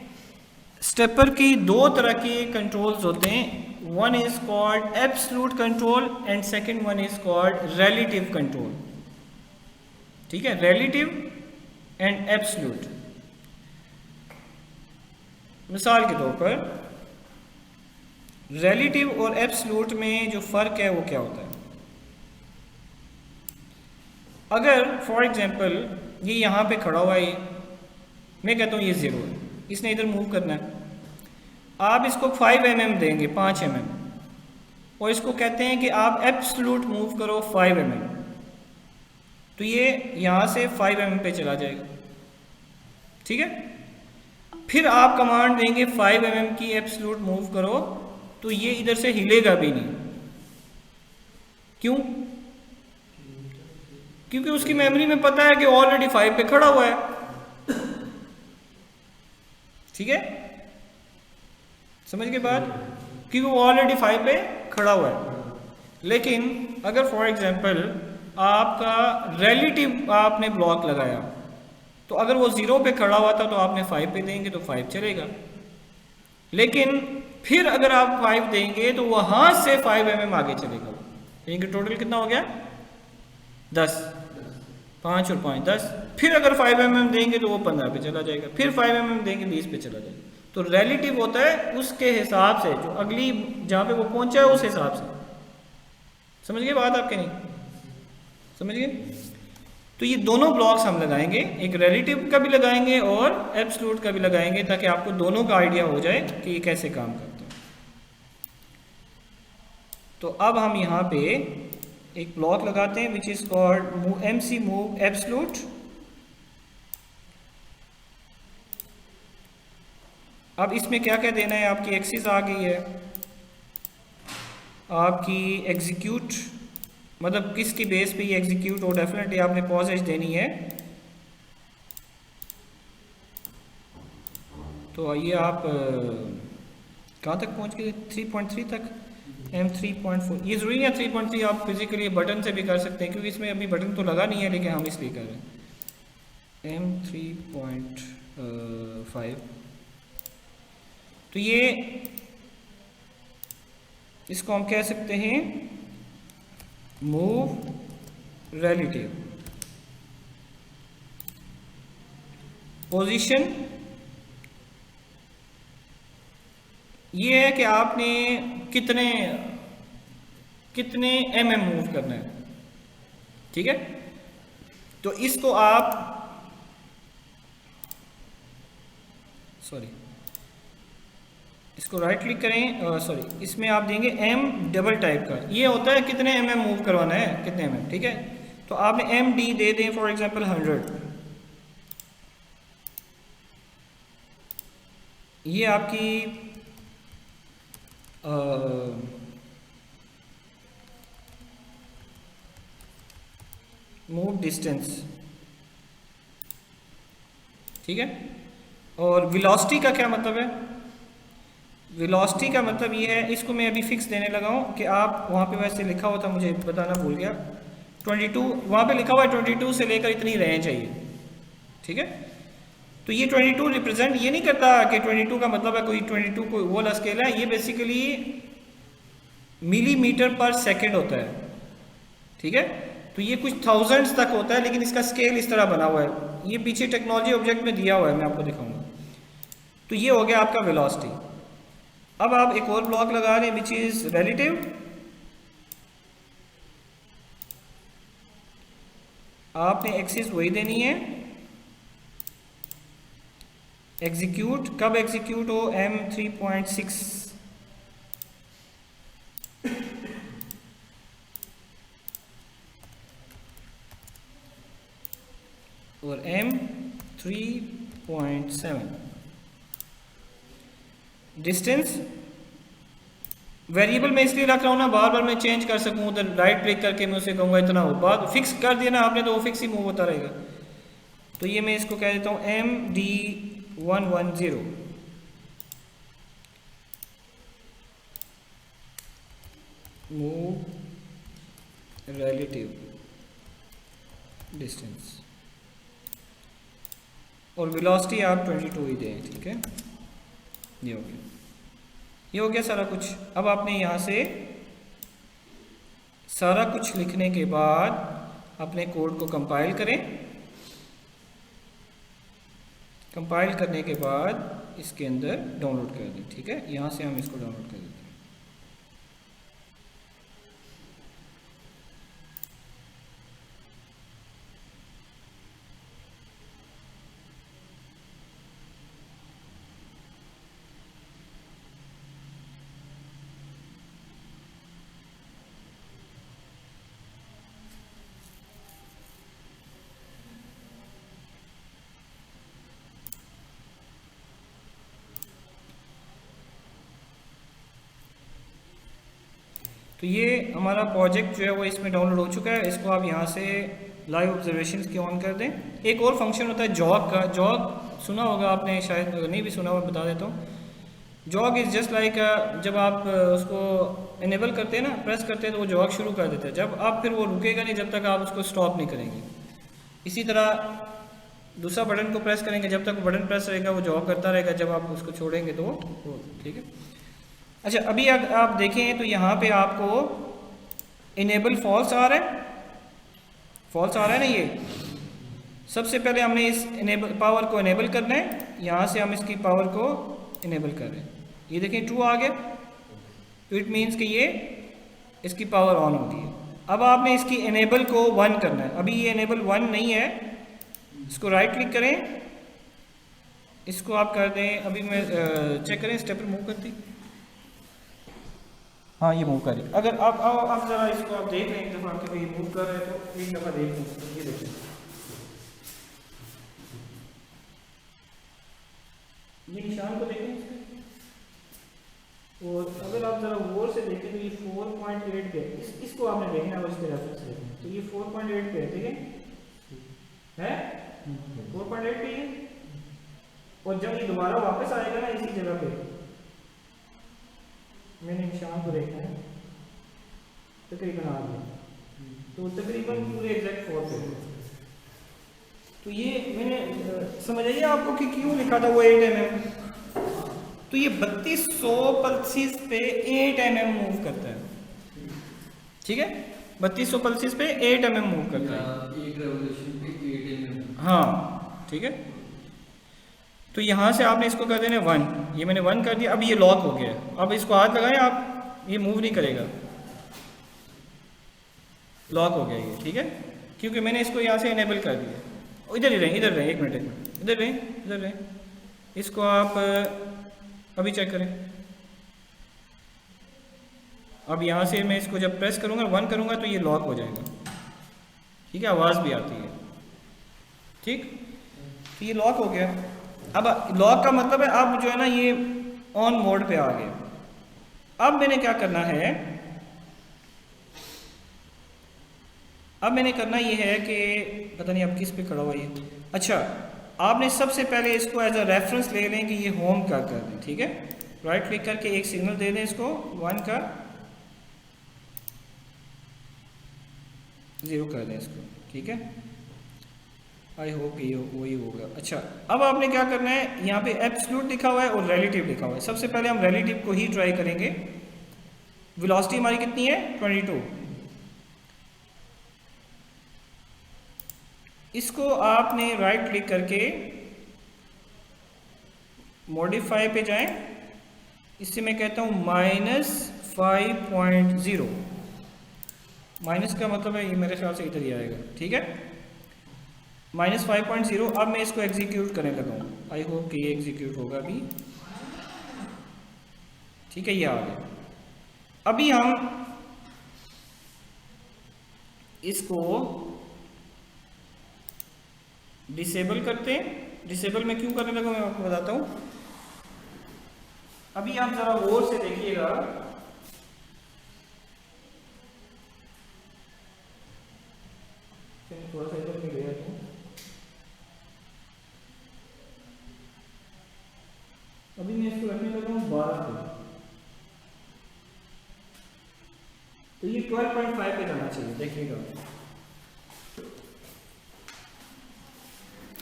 स्टेपर की 2 तरह के कंट्रोल्स होते हैं। One is called absolute control and second one is called relative control, ठीक है। Relative and absolute. मिसाल के तौर पर रिलेटिव और एब्सोल्यूट में जो फ़र्क है वो क्या होता है। अगर फॉर एग्जांपल ये यहाँ पे खड़ा हुआ है, मैं कहता हूँ ये 0 है, इसने इधर मूव करना है, आप इसको 5 mm देंगे, 5 mm, और इसको कहते हैं कि आप एब्सोल्यूट मूव करो 5 mm, तो ये यहाँ से 5 mm पे चला जाएगा, ठीक है। फिर आप कमांड देंगे 5 mm की एब्सोल्यूट मूव करो, तो ये इधर से हिलेगा भी नहीं। क्यों? क्योंकि उसकी मेमोरी में पता है कि ऑलरेडी 5 पे खड़ा हुआ है, ठीक है, समझ के बाद, क्योंकि वो ऑलरेडी 5 पे खड़ा हुआ है। लेकिन अगर फॉर एग्जांपल आपका रिलेटिव आपने ब्लॉक लगाया, तो अगर वो 0 पे खड़ा हुआ था तो आपने 5 पे देंगे तो 5 चलेगा। लेकिन फिर अगर आप 5 देंगे तो वहां से 5 mm आगे चलेगा। यानी टोटल कितना हो गया? 10, 5 और 5 10। फिर अगर 5 mm देंगे तो वो 15 पे चला जाएगा, फिर 5 mm देंगे 20 पे चला जाएगा। तो रिलेटिव होता है उसके हिसाब से, जो अगली जहाँ पे वो पहुंचा है उस हिसाब से। समझ गए बात आपके? नहीं समझ गए? तो ये दोनों ब्लॉक्स हम लगाएंगे, एक रिलेटिव का भी लगाएंगे और एब्सोल्यूट का भी लगाएंगे, ताकि आपको दोनों का आइडिया हो जाए कि ये कैसे काम करते हैं। तो अब हम यहाँ पे एक ब्लॉक लगाते हैं which is called MC move absolute. अब इसमें क्या क्या देना है? आपकी एक्सिस आ गई है, आपकी एग्जीक्यूट, मतलब किसकी बेस पे ये एग्जीक्यूट हो, डेफिनेटली आपने पॉज एज देनी है। तो ये आप कहाँ तक पहुँच गए? 3.3 तक, M3.4। ये ज़रूरी है 3.3, आप फिजिकली बटन से भी कर सकते हैं, क्योंकि इसमें अभी बटन तो लगा नहीं है, लेकिन हम इसलिए कर रहे हैं। M3.5, तो ये इसको हम कह सकते हैं मूव रिलेटिव। पोजीशन ये है कि आपने कितने mm मूव करना है, ठीक है। तो इसको आप इसको राइट क्लिक करें, इसमें आप देंगे M डबल टाइप का, ये होता है कितने mm मूव करवाना है, कितने mm, ठीक है। तो आपने MD दे दें फॉर एग्जांपल 100। ये आपकी मूव डिस्टेंस, ठीक है। और वेलोसिटी का क्या मतलब है? वेलोसिटी का मतलब ये है, इसको मैं अभी फिक्स देने लगा हूँ कि आप वहाँ पे वैसे लिखा हुआ था, मुझे बताना भूल गया, 22 वहाँ पे लिखा हुआ है, 22 से लेकर इतनी रेंज चाहिए, ठीक है। तो ये 22 रिप्रेजेंट ये नहीं करता कि 22 का मतलब है कोई 22 कोई वो वाला स्केल है, ये बेसिकली मिलीमीटर पर सेकेंड होता है, ठीक है। तो ये कुछ थाउजेंड्स तक होता है, लेकिन इसका स्केल इस तरह बना हुआ है, ये पीछे टेक्नोलॉजी ऑब्जेक्ट में दिया हुआ है, मैं आपको दिखाऊंगा। तो ये हो गया आपका वेलोसिटी। अब आप एक और ब्लॉक लगा रहे हैं विच इज रिलेटिव। आपने एक्सिस वही देनी है, एग्जीक्यूट कब एग्जीक्यूट हो? M3.6, और M3.7। डिस्टेंस वेरिएबल मैं इसलिए रख रहा हूँ ना, बार बार मैं चेंज कर सकूँ, उधर राइट क्लिक करके मैं उसे कहूँगा इतना हो, बाद फिक्स कर दिया ना आपने तो वो फिक्स ही मूव होता रहेगा। तो ये मैं इसको कह देता हूँ MD110, मूव रिलेटिव डिस्टेंस, और वेलोसिटी आप 22 ही दें, ठीक है। ये हो गया, ये हो गया सारा कुछ। अब आपने यहाँ से सारा कुछ लिखने के बाद अपने कोड को कंपाइल करें। कंपाइल करने के बाद इसके अंदर डाउनलोड कर दें, ठीक है। यहाँ से हम इसको डाउनलोड कर देते हैं। तो ये हमारा प्रोजेक्ट जो है वो इसमें डाउनलोड हो चुका है। इसको आप यहाँ से लाइव ऑब्जर्वेशंस की ऑन कर दें। एक और फंक्शन होता है जॉग का। जॉग सुना होगा आपने, शायद अगर नहीं भी सुना हुआ बता देता हूँ। जॉग इज़ जस्ट लाइक जब आप उसको इनेबल करते हैं ना, प्रेस करते हैं तो वो जॉग शुरू कर देता है। जब आप फिर वो रुकेगा नहीं जब तक आप उसको स्टॉप नहीं करेंगे। इसी तरह दूसरा बटन को प्रेस करेंगे, जब तक बटन प्रेस रहेगा वो जॉग करता रहेगा, जब आप उसको छोड़ेंगे तो वो ठीक है। अच्छा, अभी अगर आप देखें तो यहाँ पे आपको इनेबल फॉल्स आ रहा है, फॉल्स आ रहा है ना। ये सबसे पहले हमने इस इनेबल पावर को इनेबल करना है। यहाँ से हम इसकी पावर को इनेबल कर रहे हैं। ये देखें ट्रू आ गया, तो इट मीन्स कि ये इसकी पावर ऑन होती है। अब आपने इसकी इनेबल को 1 करना है। अभी ये इनेबल 1 नहीं है, इसको राइट क्लिक करें, इसको आप कर दें। अभी मैं चेक करें, स्टेपर मूव करती, हाँ ये मूव कर रही। अगर आप ज़रा इसको आप देख लें एक दफ़ा कि ये मूव कर रहे हैं, तो एक दफ़ा देख लें। ये देखें, ये निशान को देखें इसके। और अगर आप ज़रा गौर से देखें तो ये 4.8 पे इसको आपने देखना है, उसके रेफरेंस से देखना। तो ये 4.8 पे ठीक है 4.8 पे ये। और जब ये दोबारा वापस आएगा ना इसी जगह पे, मैंने निशान को देखना है, तकरीबन आ गया, तो तकरीबन पूरे एग्जैक्ट 4 पे। तो ये मैंने समझ आइए आपको कि क्यों लिखा था वो 8 mm। तो ये 3200 पल्सेस पे 8 mm मूव करता है, ठीक है। 3200 पल्सेस पे 8 mm मूव करता है, एक रेवोल्यूशन पे 8 mm। हाँ ठीक है। तो यहाँ से आपने इसको कर देना 1। ये मैंने 1 कर दिया। अब ये लॉक हो गया। अब इसको हाथ लगाएं आप, ये मूव नहीं करेगा, लॉक हो गया ये, ठीक है, क्योंकि मैंने इसको यहाँ से इनेबल कर दिया। इधर ही रहें, इधर रहें, एक मिनट इधर रहें, इधर रहें। इसको आप अभी चेक करें। अब यहाँ से मैं इसको जब प्रेस करूँगा, 1 करूँगा तो ये लॉक हो जाएगा, ठीक है, आवाज़ भी आती है, ठीक। तो ये लॉक हो गया। अब लॉक का मतलब है अब जो है ना ये ऑन मोड पे आ गया। अब मैंने क्या करना है, अब मैंने करना ये है कि पता नहीं अब किस पे खड़ा हुआ ये। अच्छा, आपने सबसे पहले इसको एज अ रेफरेंस ले लें कि ये होम का कर दें, ठीक है। राइट क्लिक करके एक सिग्नल दे दें इसको 1 का, 0 कर दें इसको, ठीक है। आई होप ये वही होगा। अच्छा, अब आपने क्या करना है, यहाँ पे एब्सोल्यूट लिखा हुआ है और रिलेटिव लिखा हुआ है। सबसे पहले हम रिलेटिव को ही ट्राई करेंगे। वेलोसिटी हमारी कितनी है 22। इसको आपने राइट क्लिक करके मॉडिफाई पे जाएं। इससे मैं कहता हूँ -5.0। माइनस का मतलब है ये मेरे ख्याल से इधर ही आएगा, ठीक है, -5.0। अब मैं इसको एग्जीक्यूट करने लगा हूँ। आई होप कि ये एग्जीक्यूट होगा अभी, ठीक है, ये आ गया। अभी हम इसको डिसेबल करते हैं। डिसेबल में क्यों करने लगा मैं आपको बताता हूँ। अभी आप जरा गौर से देखिएगा, थोड़ा सा इधर में गया तो अभी मैं इसको रखने लगा हूँ 12 पे, तो ये 12.5 पे जाना चाहिए, देखिएगा।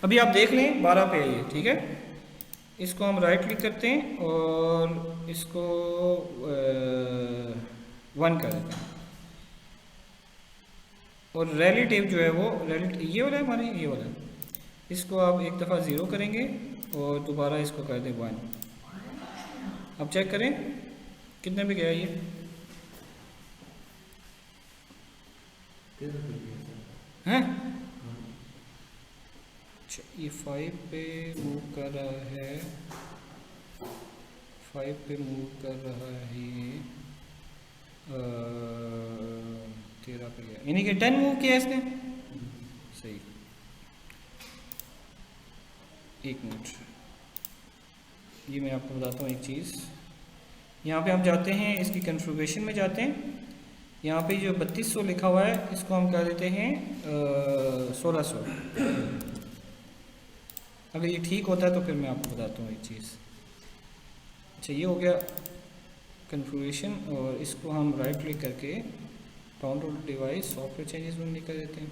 अभी आप देख लें 12 पे है ये, ठीक है। इसको हम राइट क्लिक करते हैं और इसको 1 कर देते हैं। और रिलेटिव जो है वो रिलेटिव ये वाला है हमारे, ये वाला है। इसको आप एक दफ़ा 0 करेंगे और दोबारा इसको कर दें 1। अब चेक करें कितने पे गया ये, हैं? अच्छा, ये 5 पे मूव कर रहा है, 5 पे मूव कर रहा है ये 13 पे गया, यानी कि 10 मूव किया इसने, सही। एक मिनट, ये मैं आपको बताता हूँ एक चीज़। यहाँ पे हम जाते हैं, इसकी कॉन्फ़िगरेशन में जाते हैं। यहाँ पे जो 3200 लिखा हुआ है इसको हम कर देते हैं 1600। अगर ये ठीक होता है तो फिर मैं आपको बताता हूँ एक चीज़। अच्छा, ये हो गया कन्फिग्रेशन, और इसको हम राइट क्लिक करके डाउनलोड डिवाइस सॉफ्टवेयर चेंजेस में कर देते हैं।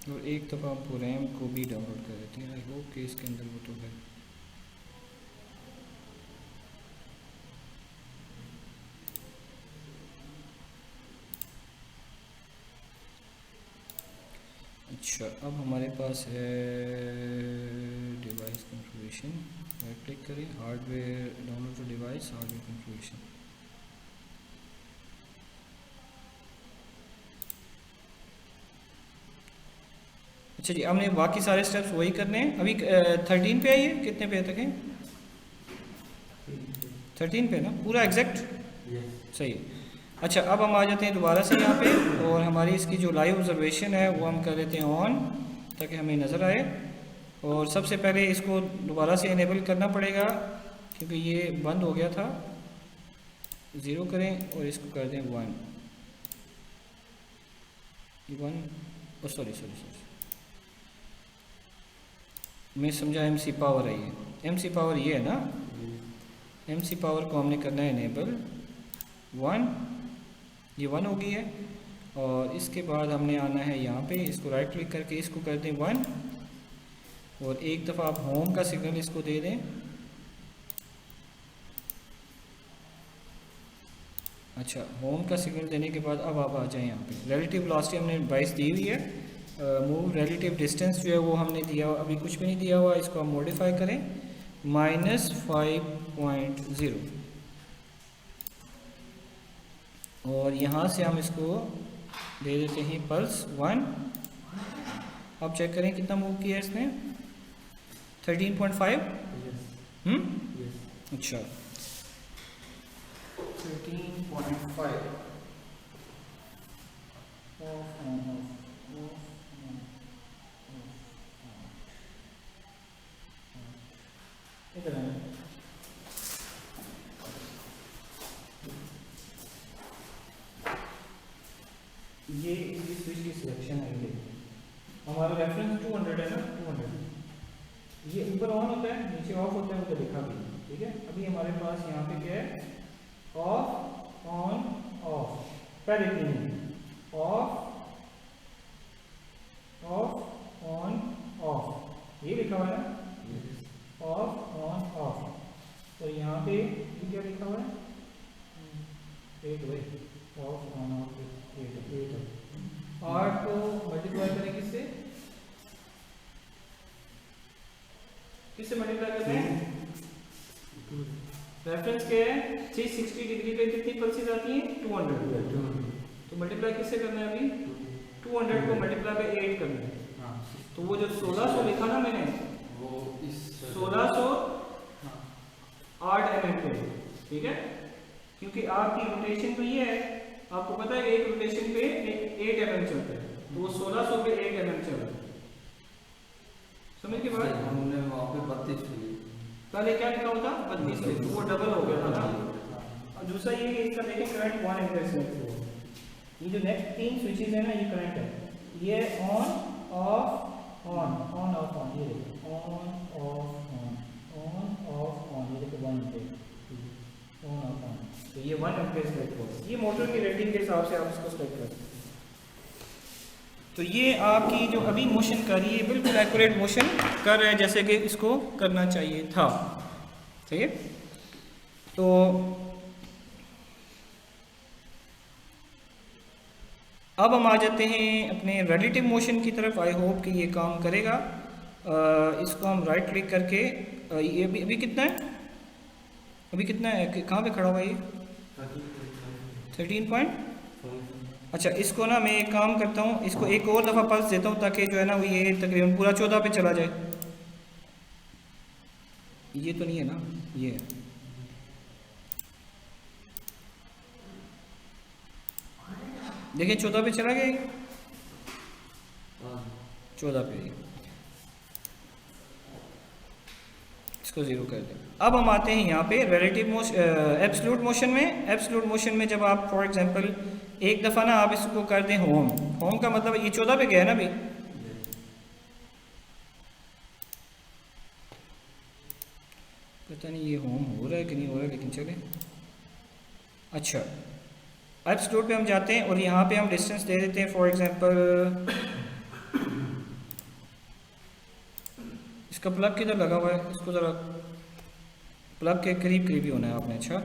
और एक दफ़ा आपको रैम को भी डाउनलोड कर देते हैं। आई होप कि इसके अंदर वो तो है। अच्छा, अब हमारे पास है डिवाइस कन्फिग्रेशन। राइट क्लिक करें, hardware, download to device, hardware configuration. अच्छा जी, हमने बाकी सारे स्टेप्स वही करने हैं। अभी 13 पे आइए, कितने पे तक हैं? 13 पे ना, पूरा एग्जैक्ट सही है। अच्छा, अब हम आ जाते हैं दोबारा से यहाँ पे, और हमारी इसकी जो लाइव ऑब्जर्वेशन है वो हम कर देते हैं ऑन, ताकि हमें नज़र आए। और सबसे पहले इसको दोबारा से इनेबल करना पड़ेगा क्योंकि ये बंद हो गया था। 0 करें और इसको कर दें 1। सॉरी, मैं समझा MC पावर है ये। MC पावर ये है ना, MC पावर को हमने करना है इनेबल 1। ये 1 हो गई है। और इसके बाद हमने आना है यहाँ पे, इसको राइट क्लिक करके इसको कर दें 1, और एक दफ़ा आप होम का सिग्नल इसको दे दें। अच्छा, होम का सिग्नल देने के बाद अब आप आ जाएं यहाँ पे। रिलेटिव वेलोसिटी हमने 22 दी हुई है। मूव रिलेटिव डिस्टेंस जो है वो हमने दिया, अभी कुछ भी नहीं दिया हुआ। इसको हम मॉडिफाई करें -5.0, और यहाँ से हम इसको दे देते हैं पल्स 1। अब चेक करें कितना मूव किया इसने, 13.5। अच्छा, 13.5 इधर है। ये इसकी स्विच की सिलेक्शन है। ये हमारा रेफरेंस 200 है ना, 200। ये ऊपर ऑन होता है, नीचे ऑफ होता है, उधर लिखा भी। ठीक है, अभी हमारे पास यहाँ पे क्या है, ऑफ, ऑन, ऑफ। पहले 3 ऑफ, ऑफ, ऑन, ऑफ, ये लिखा हुआ है ना, ऑफ, ऑन, ऑफ। तो यहाँ पे ये क्या लिखा हुआ है, 8 वे, ऑफ, ऑन, ऑफ, 8। 8 को मल्टीप्लाई करें किससे, मल्टीप्लाई करते हैं? रेफरेंस क्या है, 360 डिग्री पे कितनी पल्सेस आती हैं, 200। तो मल्टीप्लाई किससे करना है अभी, 200 को मल्टीप्लाई पे 8 करना है। तो वो जो 1600 लिखा ना मैंने, वो 1600 8 mm पे, ठीक है, क्योंकि आपकी रोटेशन तो ये है, आपको पता है एक रोटेशन पे 8 mm चलता है, तो वो 1600 पे 8 mm चल रहा है। समझ के बाद हमने वहाँ पे 32 ली, पहले क्या लिखा होता 32 से, तो वो डबल हो गया था ना। और दूसरा ये कि इसका देखें करंट 1 एम्पीयर से है। ये जो नेक्स्ट 3 स्विचेस है ना, ये करंट है, ये on, of, on, on, of, on. ये देखो on, of, on, on, of, on. ये देखो 1 एम्पीयर ऑन, ऑफ, ऑन। तो ये 1 एम्पीयर सेलेक्ट होगा। ये मोटर की रेटिंग के हिसाब से आप इसको सेलेक्ट करें। तो ये आपकी जो अभी मोशन कर रही है, बिल्कुल एक्यूरेट मोशन कर रहा है जैसे कि इसको करना चाहिए था। ठीक है, तो अब हम आ जाते हैं अपने रिलेटिव मोशन की तरफ। आई होप कि ये काम करेगा। इसको हम राइट क्लिक करके ये अभी कितना है, अभी कितना है, कहाँ पे खड़ा हुआ ये 13 पॉइंट। अच्छा, इसको ना मैं एक काम करता हूँ, इसको एक और दफ़ा पल्स देता हूँ ताकि जो है ना वो ये तकरीबन पूरा 14 पे चला जाए। ये तो नहीं है ना, ये है। देखिए 14 पे चला गया। 14 पे ही, इसको 0 कर दें। अब हम आते हैं यहाँ पे रिलेटिव मोशन, एब्सोल्यूट मोशन में। एब्सोल्यूट मोशन में जब आप फॉर एग्जांपल एक दफ़ा ना आप इसको कर दें होम, होम का मतलब ये 14 पे गया है ना अभी, पता नहीं ये होम हो रहा है कि नहीं हो रहा है, लेकिन चले। अच्छा, एब्सोल्यूट पे हम जाते हैं और यहाँ पे हम डिस्टेंस दे देते हैं फॉर एग्जांपल, इसका प्लग किधर लगा हुआ है, इसको ज़रा प्लग के करीब करीब ही होना है आपने। अच्छा,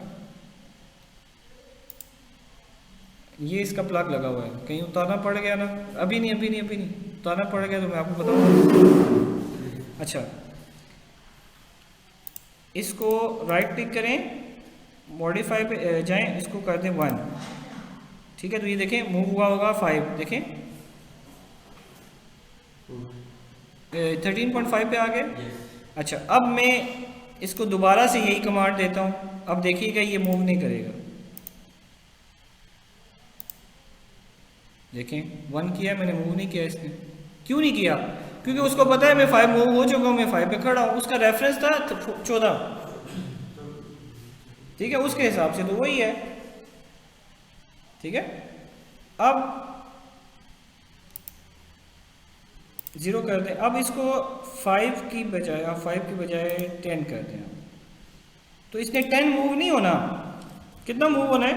ये इसका प्लग लगा हुआ है, कहीं उतारना पड़ गया ना, अभी नहीं अभी नहीं अभी नहीं, उतारना पड़ गया तो मैं आपको बताऊँ। अच्छा, इसको राइट क्लिक करें, मॉडिफाई पे जाएं, इसको कर दें 1, ठीक है। तो ये देखें मूव हुआ होगा 5, देखें 13.5 पे आ गए। अच्छा, अब मैं इसको दोबारा से यही कमांड देता हूँ, अब देखिएगा ये मूव नहीं करेगा। देखें 1 किया मैंने, मूव नहीं किया इसने। क्यों नहीं किया? क्योंकि उसको पता है मैं 5 मूव हो चुका हूँ, मैं 5 पे खड़ा हूँ, उसका रेफरेंस था 14, ठीक है, उसके हिसाब से तो वही है, ठीक है। अब 0 कर दें, अब इसको 5 की बजाय, आप 5 की बजाय 10 कर दें, तो इसने 10 मूव नहीं होना, कितना मूव होना है?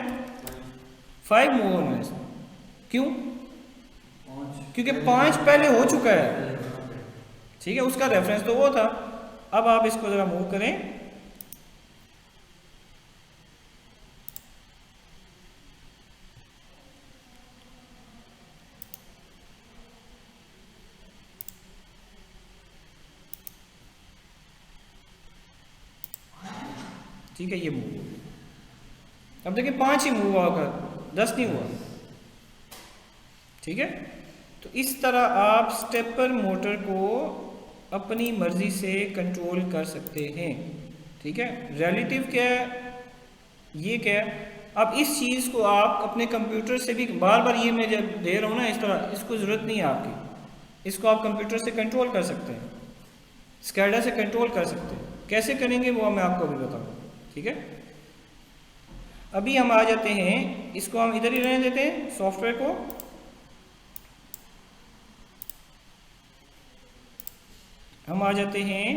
5 मूव होना है इसमें। क्यों? क्योंकि 5 पहले हो चुका है, ठीक है, उसका रेफरेंस तो वो था। अब आप इसको जरा मूव करें, ठीक है, ये मूव हो गया। अब देखिए 5 ही मूव हुआ होगा, 10 नहीं हुआ, ठीक है। तो इस तरह आप स्टेपर मोटर को अपनी मर्जी से कंट्रोल कर सकते हैं, ठीक है। रिलेटिव क्या है, ये क्या है। अब इस चीज़ को आप अपने कंप्यूटर से भी बार बार, ये मैं जब दे रहा हूँ ना इस तरह, इसको ज़रूरत नहीं है आपकी, इसको आप कंप्यूटर से कंट्रोल कर सकते हैं, स्कैडा से कंट्रोल कर सकते हैं। कैसे करेंगे वो मैं आपको अभी बताऊँगा, ठीक है। अभी हम आ जाते हैं, इसको हम इधर ही रहने देते हैं सॉफ्टवेयर को, हम आ जाते हैं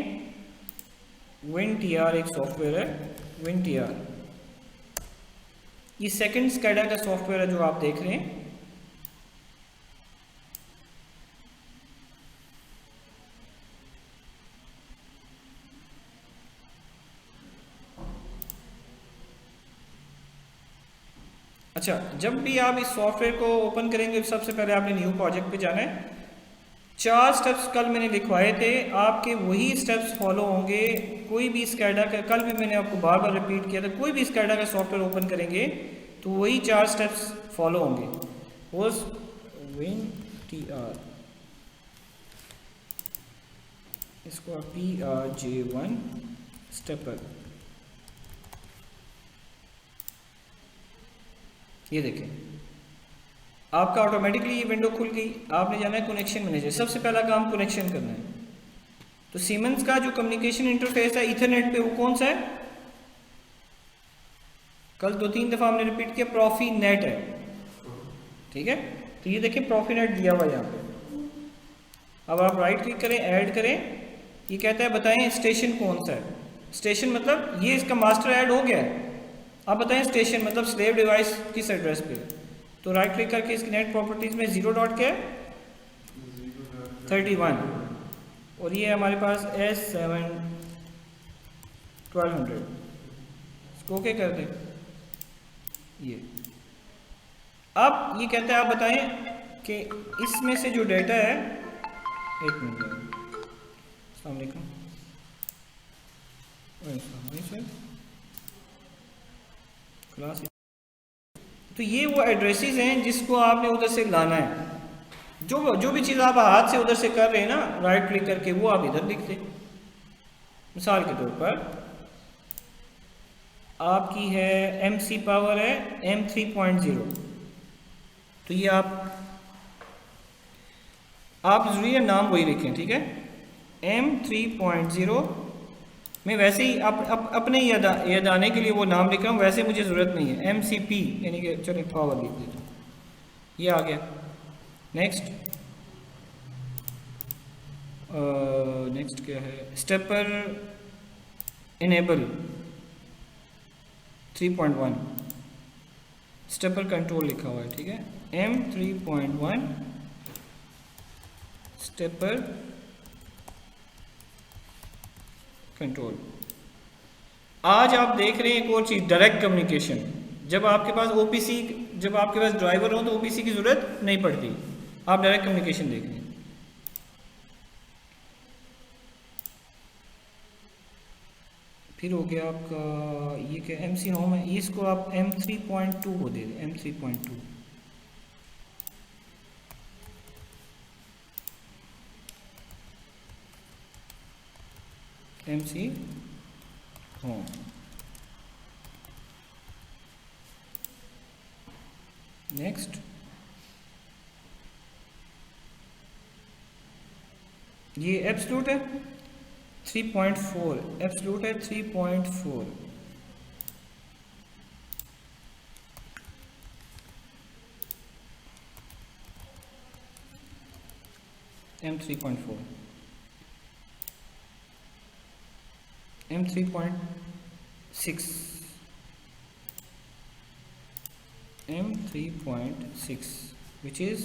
WinTR, एक सॉफ्टवेयर है WinTR, ये सेकंड स्कैडा का सॉफ्टवेयर है जो आप देख रहे हैं। अच्छा, जब भी आप इस सॉफ्टवेयर को ओपन करेंगे, सबसे पहले आपने न्यू प्रोजेक्ट पे जाना है। 4 स्टेप्स कल मैंने लिखवाए थे, आपके वही स्टेप्स फॉलो होंगे। कोई भी स्कैडा का, कल भी मैंने आपको बार बार रिपीट किया था, कोई भी स्कैडा का सॉफ्टवेयर ओपन करेंगे तो वही 4 स्टेप्स फॉलो होंगे। वो WinTR, इसको PRJ1 स्टेपर, ये देखें आपका ऑटोमेटिकली ये विंडो खुल गई। आपने जाना है कनेक्शन मैनेजर, सबसे पहला काम कनेक्शन करना है। तो सीमेंस का जो कम्युनिकेशन इंटरफेस है ईथरनेट पे, वो कौन सा है? कल 2-3 दफ़ा हमने रिपीट किया, प्रॉफीनेट है, ठीक है। तो ये देखिए प्रॉफीनेट दिया हुआ है यहाँ पे। अब आप राइट क्लिक करें, ऐड करें, ये कहता है बताएं स्टेशन कौन सा है। स्टेशन मतलब ये इसका मास्टर ऐड हो गया है, आप बताएं स्टेशन मतलब स्लेव डिवाइस किस एड्रेस पे। तो राइट क्लिक करके इसकी नेट प्रॉपर्टीज में 0 डॉट क्या है 31, और ये हमारे पास S7 1200, इसको ओके कर दें। ये अब ये कहता है आप बताएं कि इसमें से जो डेटा है, एक मिनट, अस्सलाम वालेकुम, क्लास, तो ये वो एड्रेसेस हैं जिसको आपने उधर से लाना है। जो भी चीज़ आप हाथ से उधर से कर रहे हैं ना, राइट क्लिक करके, वो आप इधर लिख दें। मिसाल के तौर पर आपकी है MC पावर है M3.0, तो ये आप आप ज़रूरी है नाम वही लिखें, ठीक है। M3.0 मैं वैसे ही अपने याद आने के लिए वो नाम लिख रहा हूँ, वैसे मुझे ज़रूरत नहीं है। MCP यानी कि चलिए पावर लिख देता हूँ, ये आ गया। नेक्स्ट नेक्स्ट क्या है, स्टेपर इनेबल 3.1, स्टेपर कंट्रोल लिखा हुआ है, ठीक है। M3.1 stepper control. आज आप देख रहे हैं एक और चीज़, डायरेक्ट कम्युनिकेशन। जब आपके पास ओपीसी, जब आपके पास ड्राइवर हो तो ओपीसी की ज़रूरत नहीं पड़ती, आप डायरेक्ट कम्युनिकेशन देख रहे हैं। फिर हो गया आपका ये क्या, MC होम है, इसको आप M3.2 को दे दें, M3.2। MC home. नेक्स्ट ये एब्सोल्यूट है 3.4, एब्सोल्यूट है 3.4। M3.4, M3.6, M3.6 which is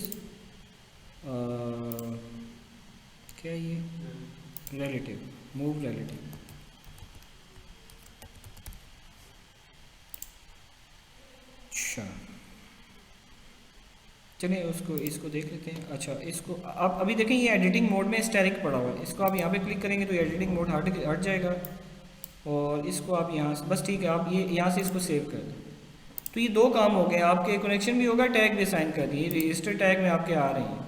क्या ये रिलेटिव, मूव रिलेटिव। अच्छा चलिए उसको, इसको देख लेते हैं। अच्छा इसको आप अभी देखें, ये एडिटिंग मोड में स्टैटिक पड़ा हुआ है, इसको आप यहाँ पे क्लिक करेंगे तो एडिटिंग मोड हट जाएगा, और इसको आप यहाँ से बस, ठीक है, आप ये यहाँ से इसको सेव कर दें। तो ये दो काम हो गए, आपके कनेक्शन भी होगा, टैग भी असाइन कर दिए, रजिस्टर टैग में आपके आ रहे हैं।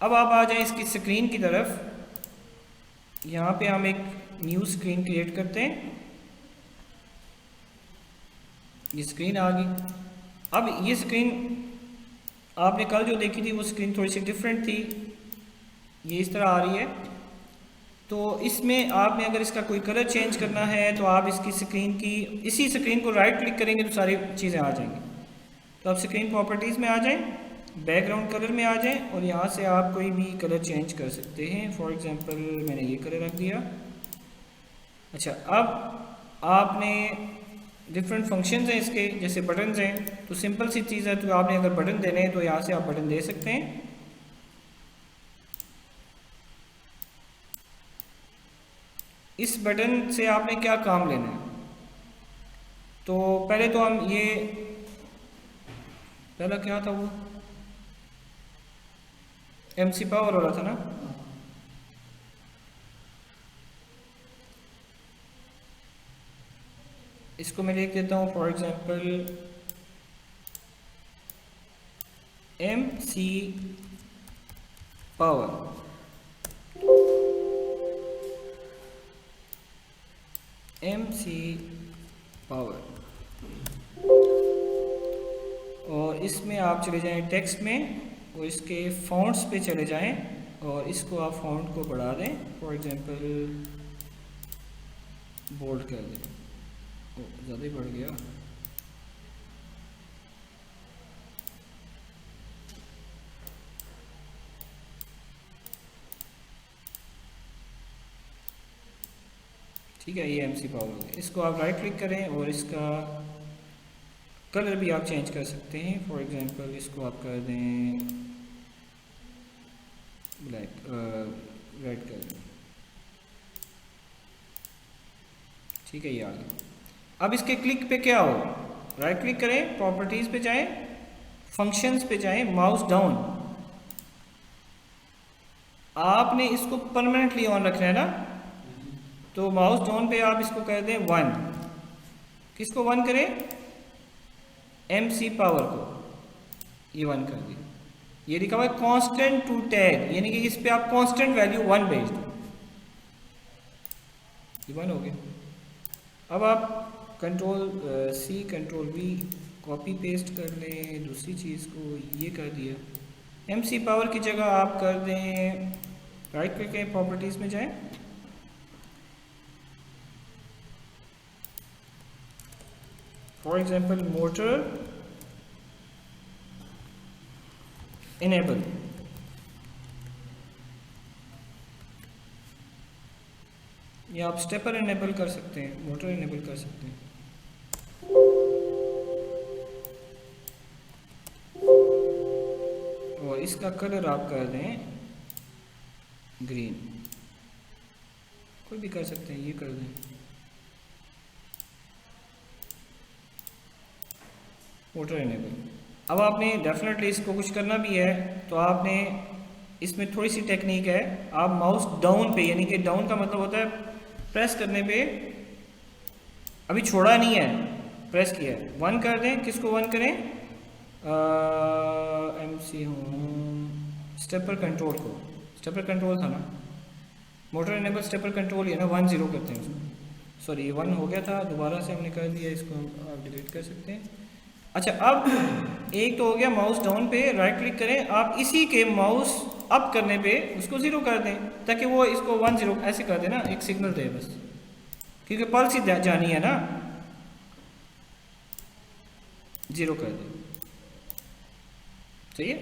अब आप आ जाएं इसकी स्क्रीन की तरफ। यहाँ पे हम एक न्यू स्क्रीन क्रिएट करते हैं, ये स्क्रीन आ गई। अब ये स्क्रीन आपने कल जो देखी थी वो स्क्रीन थोड़ी सी डिफरेंट थी, ये इस तरह आ रही है। तो इसमें आपने अगर इसका कोई कलर चेंज करना है तो आप इसकी स्क्रीन की, इसी स्क्रीन को राइट क्लिक करेंगे तो सारी चीज़ें आ जाएंगी। तो आप स्क्रीन प्रॉपर्टीज़ में आ जाएं, बैकग्राउंड कलर में आ जाएं, और यहाँ से आप कोई भी कलर चेंज कर सकते हैं। फॉर एग्जांपल मैंने ये कलर रख दिया। अच्छा अब आपने डिफरेंट फंक्शंस हैं इसके, जैसे बटन्स हैं, तो सिंपल सी चीज़ है, तो आपने अगर बटन देने हैं तो यहाँ से आप बटन दे सकते हैं। इस बटन से आपने क्या काम लेना है, तो पहले तो हम ये, पहला क्या था वो MC पावर वाला था ना, इसको मैं लिख देता हूँ for example MC power. MC power, और इसमें आप चले जाएं टेक्स्ट में, और इसके फॉन्ट्स पे चले जाएं, और इसको आप फॉन्ट को बढ़ा दें, फॉर एग्जांपल बोल्ड कर दें। ज़्यादा ही बढ़ गया। ठीक है, ये MC पावर हो गया। इसको आप राइट क्लिक करें और इसका कलर भी आप चेंज कर सकते हैं। फॉर एग्जांपल इसको आप कर दें ब्लैक, रेड कर दें। ठीक है, ये आ गया। अब इसके क्लिक पे क्या हो, राइट क्लिक करें, प्रॉपर्टीज़ पे जाएं, फंक्शंस पे जाएं, माउस डाउन। आपने इसको परमानेंटली ऑन रखना है ना, तो माउस डाउन पे आप इसको कर दें 1। किसको 1 करें, MC पावर को, ये 1 कर दिया। ये लिखा हुआ है कांस्टेंट टू टैग, यानी कि इस पे आप कांस्टेंट वैल्यू 1 भेज दो, ये 1 हो गया। अब आप Ctrl+C Ctrl+V कॉपी पेस्ट कर लें दूसरी चीज़ को, ये कर दिया। MC पावर की जगह आप कर दें, राइट क्लिक करें, प्रॉपर्टीज़ में जाएं, फॉर एग्जांपल मोटर इनेबल, या आप स्टेपर इनेबल कर सकते हैं, मोटर इनेबल कर सकते हैं। और इसका कलर आप कर दें ग्रीन, कोई भी कर सकते हैं, ये कर दें मोटर इनेबल। अब आपने डेफिनेटली इसको कुछ करना भी है तो आपने इसमें थोड़ी सी टेक्निक है, आप माउस डाउन पे, यानी कि डाउन का मतलब होता है प्रेस करने पे, अभी छोड़ा नहीं है, प्रेस किया है, वन कर दें, किसको वन करें, MC होम स्टेपर कंट्रोल को, स्टेपर कंट्रोल था ना, मोटर इनेबल स्टेपर कंट्रोल ही है ना, 1-0 करते हैं उसको, सॉरी ये 1 हो गया था, दोबारा से हमने कर दिया, इसको आप डिलीट कर सकते हैं। अच्छा, अब एक तो हो गया माउस डाउन पे राइट क्लिक करें, आप इसी के माउस अप करने पे उसको 0 कर दें, ताकि वो इसको 1-0 ऐसे कर दे ना, एक सिग्नल दे बस, क्योंकि पल्स ही जानी है ना, 0 कर दे, सही है।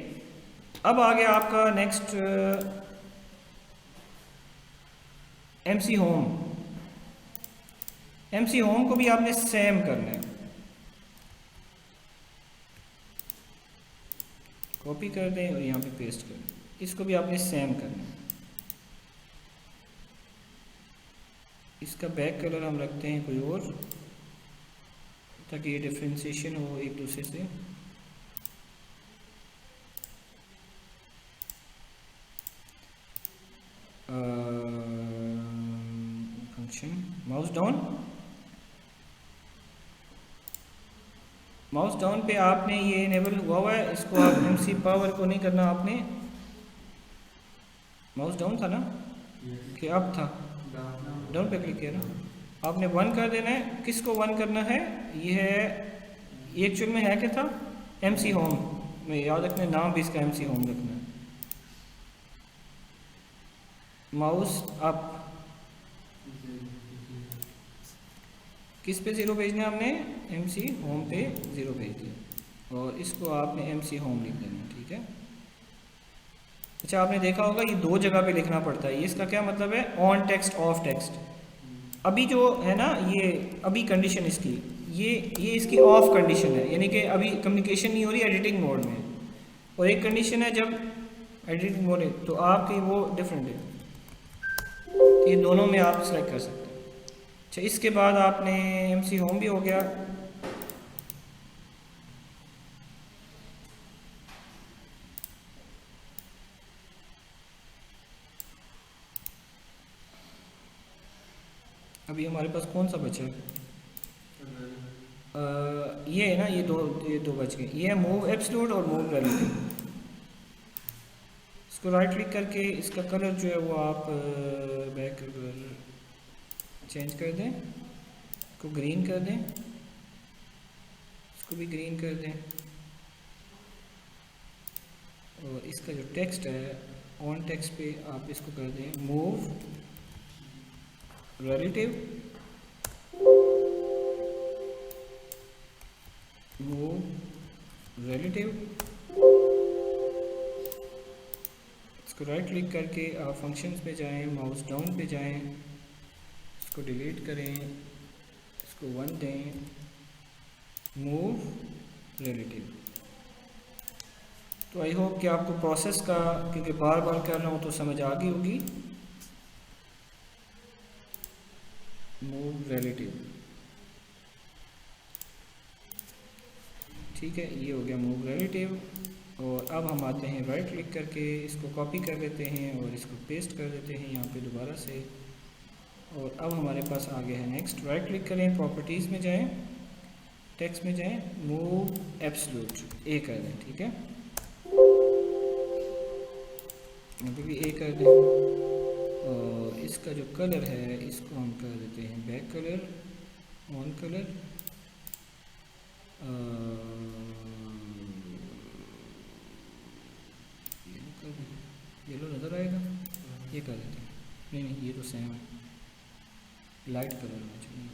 अब आ गया आपका next MC home. MC home को भी आपने सेम करना है, कॉपी कर दें और यहाँ पे पेस्ट कर दें, इसको भी आपने सेम करना है। इसका बैक कलर हम रखते हैं कोई और, ताकि ये डिफ्रेंशिएशन हो एक दूसरे से। फंक्शन माउस डाउन पे आपने ये इनेबल हुआ है, इसको आप MC पावर को नहीं करना आपने, माउस डाउन था ना कि अप था, डाउन पे क्लिक किया ना, आपने 1 कर देना है, किसको 1 करना है, ये है, ये एक्चुअल में है क्या था, MC होम में, याद रखना है, नाम भी इसका MC होम रखना है। माउस अप, किस पे 0 भेजना है हमने, MC होम पे 0 भेज दिया, और इसको आपने MC होम लिख देना, ठीक है। अच्छा, आपने देखा होगा ये 2 जगह पे लिखना पड़ता है, ये इसका क्या मतलब है, ऑन टेक्स्ट ऑफ टेक्स्ट। अभी जो है ना, ये अभी कंडीशन इसकी, ये इसकी ऑफ कंडीशन है, यानी कि अभी कम्युनिकेशन नहीं हो रही एडिटिंग मोड में, और एक कंडीशन है जब एडिटिंग मोड है, तो आपकी वो डिफरेंट है, तो ये दोनों में आप सेलेक्ट कर सकते हैं। अच्छा, इसके बाद आपने MC होम भी हो गया, अभी हमारे पास कौन सा बचा है, ये है ना, ये दो बच गए, ये है मूव एब्सोल्यूट और मूव रिलेटिव। इसको राइट क्लिक करके इसका कलर जो है वो आप बैक कलर चेंज कर दें, इसको ग्रीन कर दें, इसको भी ग्रीन कर दें, और इसका जो टेक्स्ट है ऑन टेक्स्ट पे आप इसको कर दें मूव रिलेटिव, मूव रिलेटिव। इसको राइट क्लिक करके आप फंक्शंस पे जाएं, माउस डाउन पे जाएं, इसको डिलीट करें, इसको 1 दें, मूव रिलेटिव। तो आई होप कि आपको प्रोसेस का, क्योंकि बार बार करना हो तो समझ आ गई होगी। मूव रिलेटिव, ठीक है, ये हो गया मूव रिलेटिव। और अब हम आते हैं राइट क्लिक करके इसको कॉपी कर लेते हैं और इसको पेस्ट कर देते हैं यहाँ पे दोबारा से, और अब हमारे पास आ गया है नेक्स्ट। राइट क्लिक करें, प्रॉपर्टीज़ में जाएं, टेक्स्ट में जाएं, मूव एब्सोल्यूट ए कर दें, ठीक है, अभी भी ए कर दें। और इसका जो कलर है इसको हम कर देते हैं back colour, on colour, yellow नज़र आएगा, ये कर देते हैं। नहीं नहीं, ये तो सेम है, लाइट कलर में चाहिए।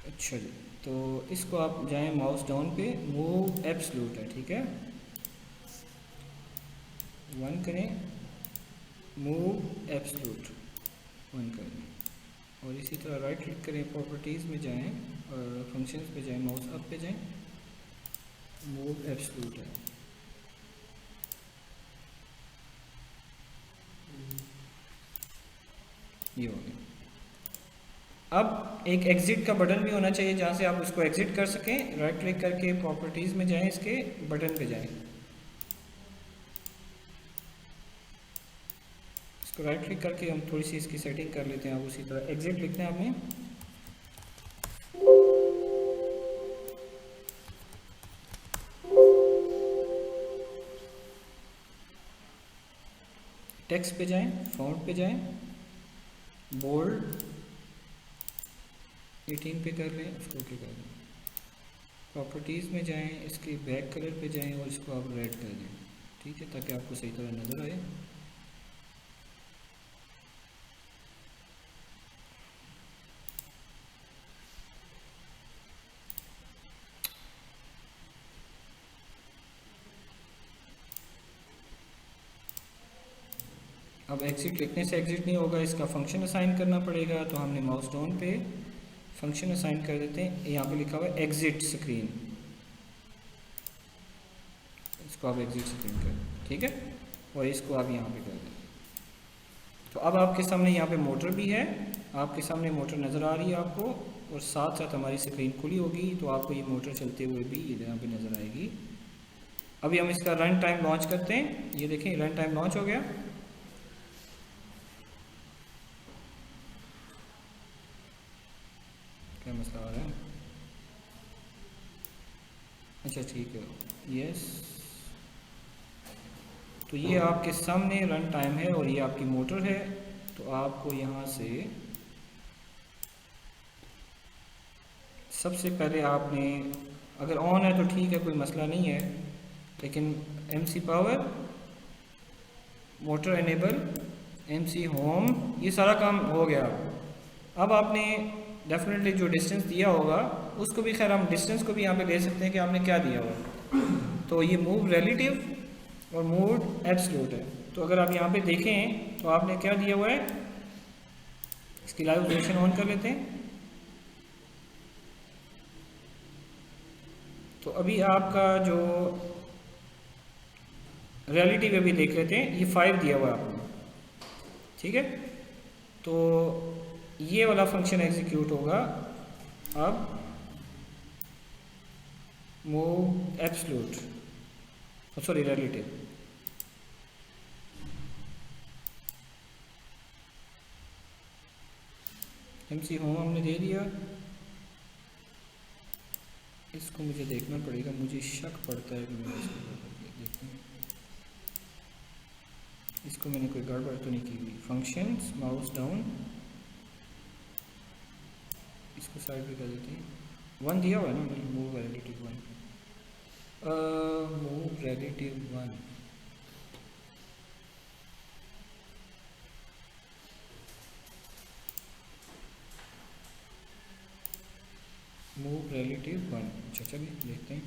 अच्छा जी, तो इसको आप जाएं माउस डाउन पे, मूव एब्सोल्यूट है, ठीक है, 1 करें, मूव एब्सोल्यूट 1 करें, और इसी तरह राइट क्लिक करें, प्रॉपर्टीज़ में जाएं और फंक्शंस पे जाएं, माउस अप पे जाएं, मूव एब्सोल्यूट है, ये हो गया। अब एक एग्ज़िट का बटन भी होना चाहिए जहाँ से आप उसको एग्ज़िट कर सकें। राइट क्लिक करके प्रॉपर्टीज़ में जाएं, इसके बटन पे जाएं, इसको राइट क्लिक करके हम थोड़ी सी इसकी सेटिंग कर लेते हैं। आप उसी तरह एग्ज़िट लिखना है आपने, टेक्स्ट पे जाएं, फॉन्ट पे जाएं, बोल्ड 18 पे कर लें, उसको ओके कर दें। प्रॉपर्टीज़ में जाएं, इसके बैक कलर पे जाएं और इसको आप रेड कर दें, ठीक है, ताकि आपको सही तरह नज़र आए। अब एग्ज़िट लिखने से एग्ज़िट नहीं होगा, इसका फंक्शन असाइन करना पड़ेगा। तो हमने माउस डाउन पे फंक्शन असाइन कर देते हैं, यहाँ पे लिखा हुआ है एग्ज़िट स्क्रीन, इसको आप एग्ज़िट स्क्रीन कर दें, ठीक है, और इसको आप यहाँ पे कर दें। तो अब आपके सामने यहाँ पे मोटर भी है, आपके सामने मोटर नज़र आ रही है आपको, और साथ साथ हमारी स्क्रीन खुली होगी, तो आपको ये मोटर चलते हुए भी यहाँ पे नज़र आएगी। अभी हम इसका रन टाइम लॉन्च करते हैं, ये देखें रन टाइम लॉन्च हो गया। क्या मसला आ रहा है? अच्छा ठीक है, यस, तो ये आपके सामने रन टाइम है और ये आपकी मोटर है। तो आपको यहाँ से सबसे पहले आपने, अगर ऑन है तो ठीक है, कोई मसला नहीं है, लेकिन MC power, motor enable, MC home, ये सारा काम हो गया। अब आपने डेफिनेटली जो डिस्टेंस दिया होगा उसको भी, खैर हम डिस्टेंस को भी यहाँ पे ले सकते हैं कि आपने क्या दिया हुआ। तो ये मूव रिलेटिव और मूव एब्सोल्यूट है। तो अगर आप यहाँ पे देखें तो आपने क्या दिया हुआ है, इसकी लाइव वर्जन ऑन कर लेते हैं। तो अभी आपका जो रियलिटी में भी देख लेते हैं, ये 5 दिया हुआ है आपने, ठीक है, तो ये वाला फंक्शन एग्जीक्यूट होगा। अब move absolute, sorry relative, MC home हमने दे दिया। इसको मुझे देखना पड़ेगा, मुझे शक पड़ता है कि मैंने इसको देखते हैं, इसको मैंने कोई गड़बड़ तो नहीं की हुई। फंक्शंस, माउस डाउन, इसको साइड पे कर देते हैं। 1 दिया हुआ है ना, move relative 1, move relative 1, move relative 1। अच्छा चलिए देखते हैं।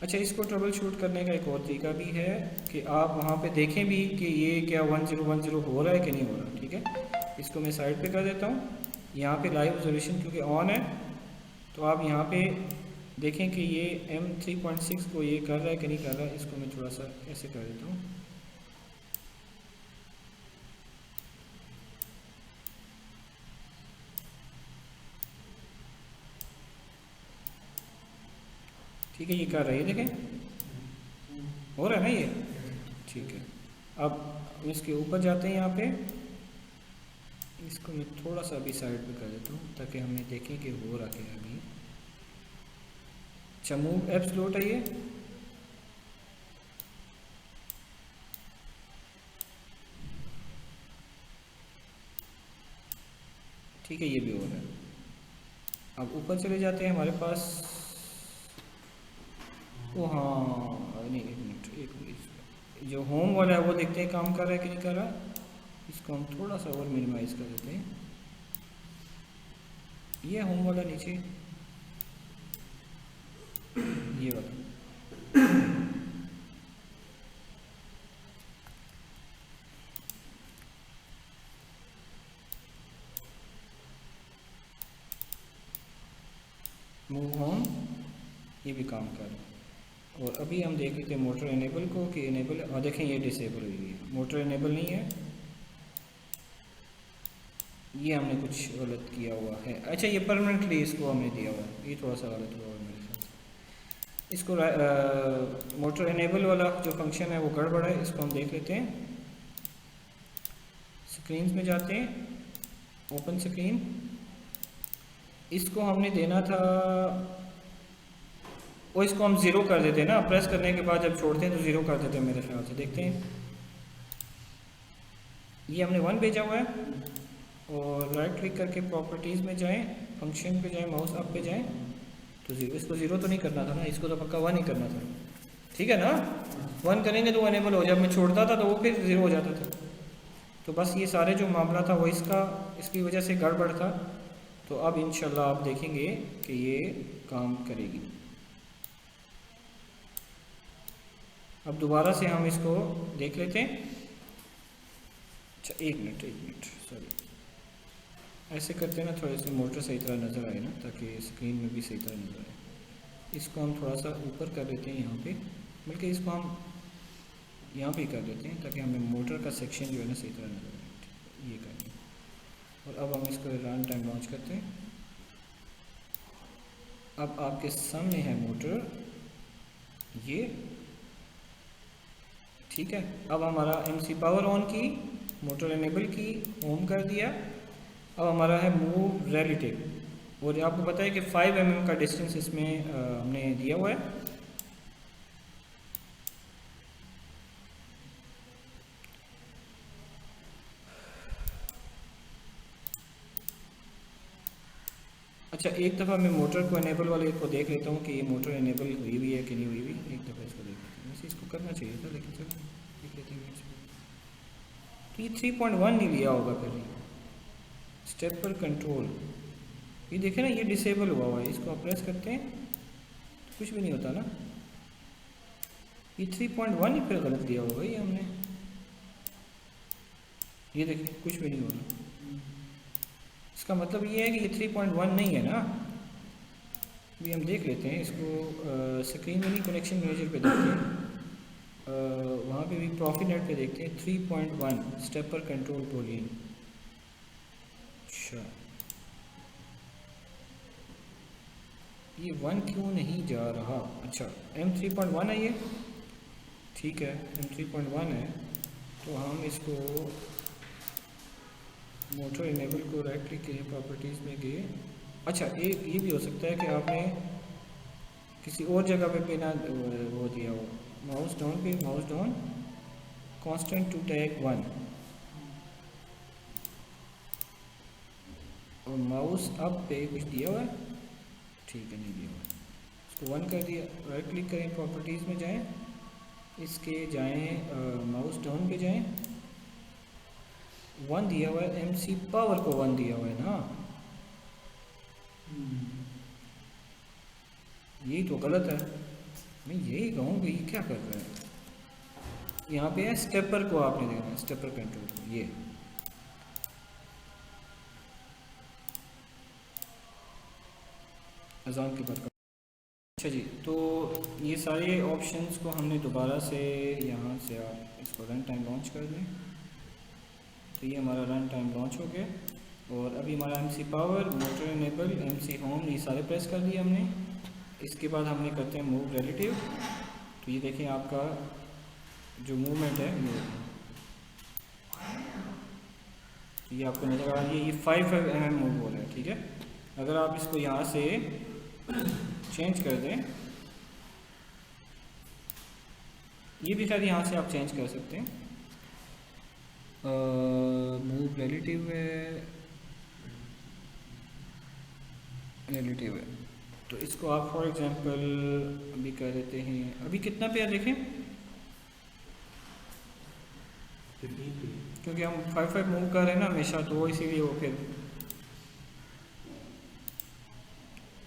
अच्छा, इसको ट्रबल शूट करने का एक और तरीका भी है कि आप वहाँ पे देखें भी कि ये क्या 1010 हो रहा है कि नहीं हो रहा, ठीक है। इसको मैं साइड पे कर देता हूँ। यहाँ पे लाइव ऑब्जर्वेशन क्योंकि ऑन है, तो आप यहाँ पे देखें कि ये M3.6 को ये कर रहा है कि नहीं कर रहा है। इसको मैं थोड़ा सा ऐसे कर देता हूँ, ठीक है, ये कर रहा है, ये देखें हो रहा है ना ये, ठीक है। अब इसके ऊपर जाते हैं, यहाँ पे इसको मैं थोड़ा सा अभी साइड पे कर देता हूँ ताकि हमें देखें कि हो रहा क्या है अभी। अच्छा, मूव एब्सोल्यूट है ये, ठीक है, ये भी हो रहा है। अब ऊपर चले जाते हैं हमारे पास। ओ हाँ, नहीं एक मिनट, एक मिनट, जो होम वाला है वो देखते हैं काम कर रहा है कि नहीं कर रहा। इसको हम थोड़ा सा और मिनिमाइज कर देते हैं। ये होम वाला नीचे, ये वाला। मूव होम, ये भी काम कर रहा है। और अभी हम देख लेते हैं मोटर इनेबल को कि इनेबल, और देखें ये डिसेबल हुई है, मोटर इनेबल नहीं है। ये हमने कुछ गलत किया हुआ है। अच्छा, ये परमानेंटली इसको हमने दिया हुआ है, ये थोड़ा सा गलत हुआ है मेरे साथ। इसको मोटर इनेबल वाला जो फंक्शन है वो गड़बड़ है, इसको हम देख लेते हैं। स्क्रीन में जाते हैं, ओपन स्क्रीन। इसको हमने देना था, और इसको हम ज़ीरो कर देते हैं ना, प्रेस करने के बाद जब छोड़ते हैं तो ज़ीरो कर देते हैं मेरे ख्याल से। देखते हैं, ये हमने 1 भेजा हुआ है। और राइट क्लिक करके प्रॉपर्टीज़ में जाएं, फंक्शन पे जाएं, माउस अप पे जाएं तो ज़ीरो। इसको ज़ीरो तो नहीं करना था ना, इसको तो पक्का 1 ही करना था, ठीक है ना। 1 करेंगे तो अनेबल हो, जब मैं छोड़ता था तो वो फिर ज़ीरो हो जाता था। तो बस ये सारे जो मामला था वो इसकी वजह से गड़बड़ था। तो अब इंशाल्लाह आप देखेंगे कि ये काम करेगी। अब दोबारा से हम इसको देख लेते हैं। अच्छा, एक मिनट, सॉरी, ऐसे करते हैं ना, थोड़े से मोटर सही तरह नज़र आए ना, ताकि स्क्रीन में भी सही तरह नज़र आए। इसको हम थोड़ा सा ऊपर कर देते हैं यहाँ पे, बल्कि इसको हम यहाँ पे कर देते हैं ताकि हमें मोटर का सेक्शन जो है ना सही तरह नज़र आए। ये करेंगे। और अब हम इसको रन टाइम लॉन्च करते हैं। अब आपके सामने है मोटर, ये ठीक है। अब हमारा MC पावर ऑन की, मोटर इनेबल की, होम कर दिया। अब हमारा है मूव रिलेटिव, और आपको पता है कि 5 mm का डिस्टेंस इसमें हमने दिया हुआ है। अच्छा, एक दफ़ा मैं मोटर को इनेबल वाले को देख लेता हूँ कि ये मोटर इनेबल हुई हुई है कि नहीं हुई हुई। एक दफ़ा इसको देख लेते हैं, वैसे इसको करना चाहिए था, लेकिन चलो देख लेते हैं। तो ये 3.1 नहीं लिया होगा फिर। स्टेप पर कंट्रोल, ये देखें ना, ये डिसेबल हुआ है। इसको आप प्रेस करते हैं तो कुछ भी नहीं होता ना। ये 3.1 ही फिर गलत दिया होगा ये हमने। ये देखिए, कुछ भी नहीं हो रहा। इसका मतलब ये है कि ये 3.1 नहीं है ना। अभी हम देख लेते हैं इसको, स्क्रीन में नहीं, कनेक्शन मैनेजर पे देखते हैं, वहाँ पे भी प्रॉफिट पे देखते हैं। 3.1 स्टेप पर कंट्रोल बोलिए। अच्छा, ये 1 क्यों नहीं जा रहा। अच्छा, M3.1 है ये, ठीक है, M3.1 है। तो हम इसको मोटर इनेबल को राइट क्लिक किए, प्रॉपर्टीज़ में गए। अच्छा, एक ये भी हो सकता है कि आपने किसी और जगह पे बिना वो दिया हो। माउस डाउन पे, mouse down, constant to tag 1, और माउस अप पे कुछ दिया हुआ है, ठीक है, नहीं दिया हुआ। इसको 1 कर दिया। राइट क्लिक करें, प्रॉपर्टीज़ में जाएं, इसके जाएं, माउस डाउन पे जाएं, 1 दिया हुआ है। MC पावर को 1 दिया हुआ है ना, यही तो गलत है। मैं यही कहूँ कि ये क्या कर रहा है। यहाँ पे है स्टेपर को आपने देखना है, स्टेपर कंट्रोल, ये अजान के बाद। अच्छा जी, तो ये सारे ऑप्शंस को हमने दोबारा से यहाँ से, आप इसको रन टाइम लॉन्च कर दें तो ये हमारा रन टाइम लॉन्च हो गया। और अभी हमारा MC power, motor enable, MC home, ये सारे प्रेस कर दिए हमने। इसके बाद हमने करते हैं मूव रिलेटिव। तो ये देखें, आपका जो मूवमेंट है ये आपको नज़र आ रही है। ये 5 mm मूव हो रहा है, ठीक है। अगर आप इसको यहाँ से चेंज कर दें, ये भी खैर यहाँ से आप चेंज कर सकते हैं। मूव रिलेटिव है, रिलेटिव है। तो इसको आप फॉर एग्जांपल अभी कह देते हैं, अभी कितना पे है देखें, क्योंकि हम 5 मूव कर रहे हैं ना हमेशा, तो इसीलिए वो फिर,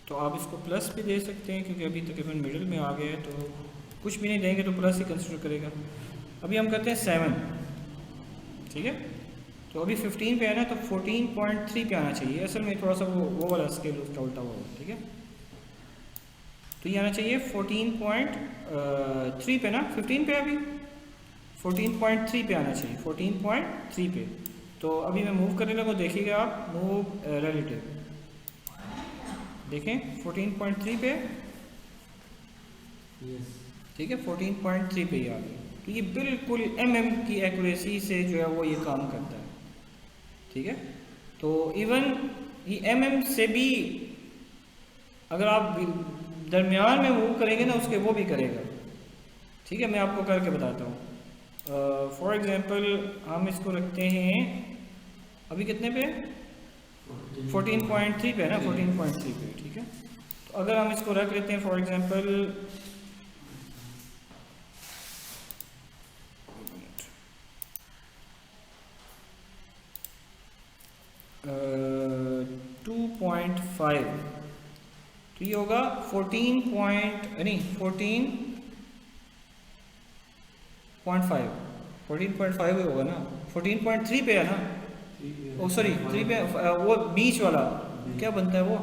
तो आप इसको प्लस भी दे सकते हैं क्योंकि अभी तकरीबन मिडिल में आ गया है, तो कुछ भी नहीं देंगे तो प्लस ही कंसिडर करेगा। अभी हम करते हैं 7, ठीक है। तो अभी 15 पे है ना, तो 14.3 पे आना चाहिए। असल में थोड़ा सा वो वाला स्केल उसका उल्टा हुआ है, ठीक है। तो ये आना चाहिए 14.3 पे ना, 15 पे अभी 14.3 पे आना चाहिए, 14.3 पे। तो अभी मैं मूव करने लगा, देखिएगा आप, मूव रिलेटिव देखें 14.3 पे, ठीक है, 14.3 पे ही आ गई। तो ये बिल्कुल mm की एक्यूरेसी से जो है वो ये काम करता है, ठीक है। तो इवन ये mm से भी अगर आप दरमियान में मूव करेंगे ना उसके, वो भी करेगा, ठीक है। मैं आपको करके बताता हूँ। फॉर एग्जांपल हम इसको रखते हैं अभी कितने पे, 14.3 पे है ना, 14.3 पे, ठीक है। तो अगर हम इसको रख लेते हैं फॉर एग्जांपल 2.5, तो ये होगा 14.5 होगा ना, 14.3 पे है ना, ओ सॉरी 3 पे, वो बीच वाला क्या बनता है वो,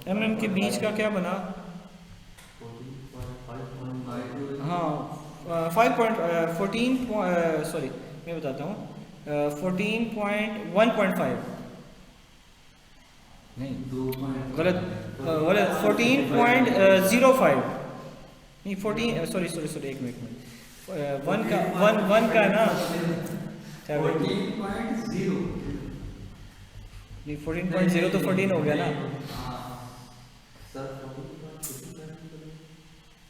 mm के बीच का क्या बना, हाँ 5.14 सॉरी मैं बताता हूँ, 14.1.5 नहीं गलत, गलत 14.05 नहीं 14 सॉरी सॉरी सॉरी एक मिनट, वन का वन का है ना, 14.0 नहीं 14.0 तो 14 हो गया ना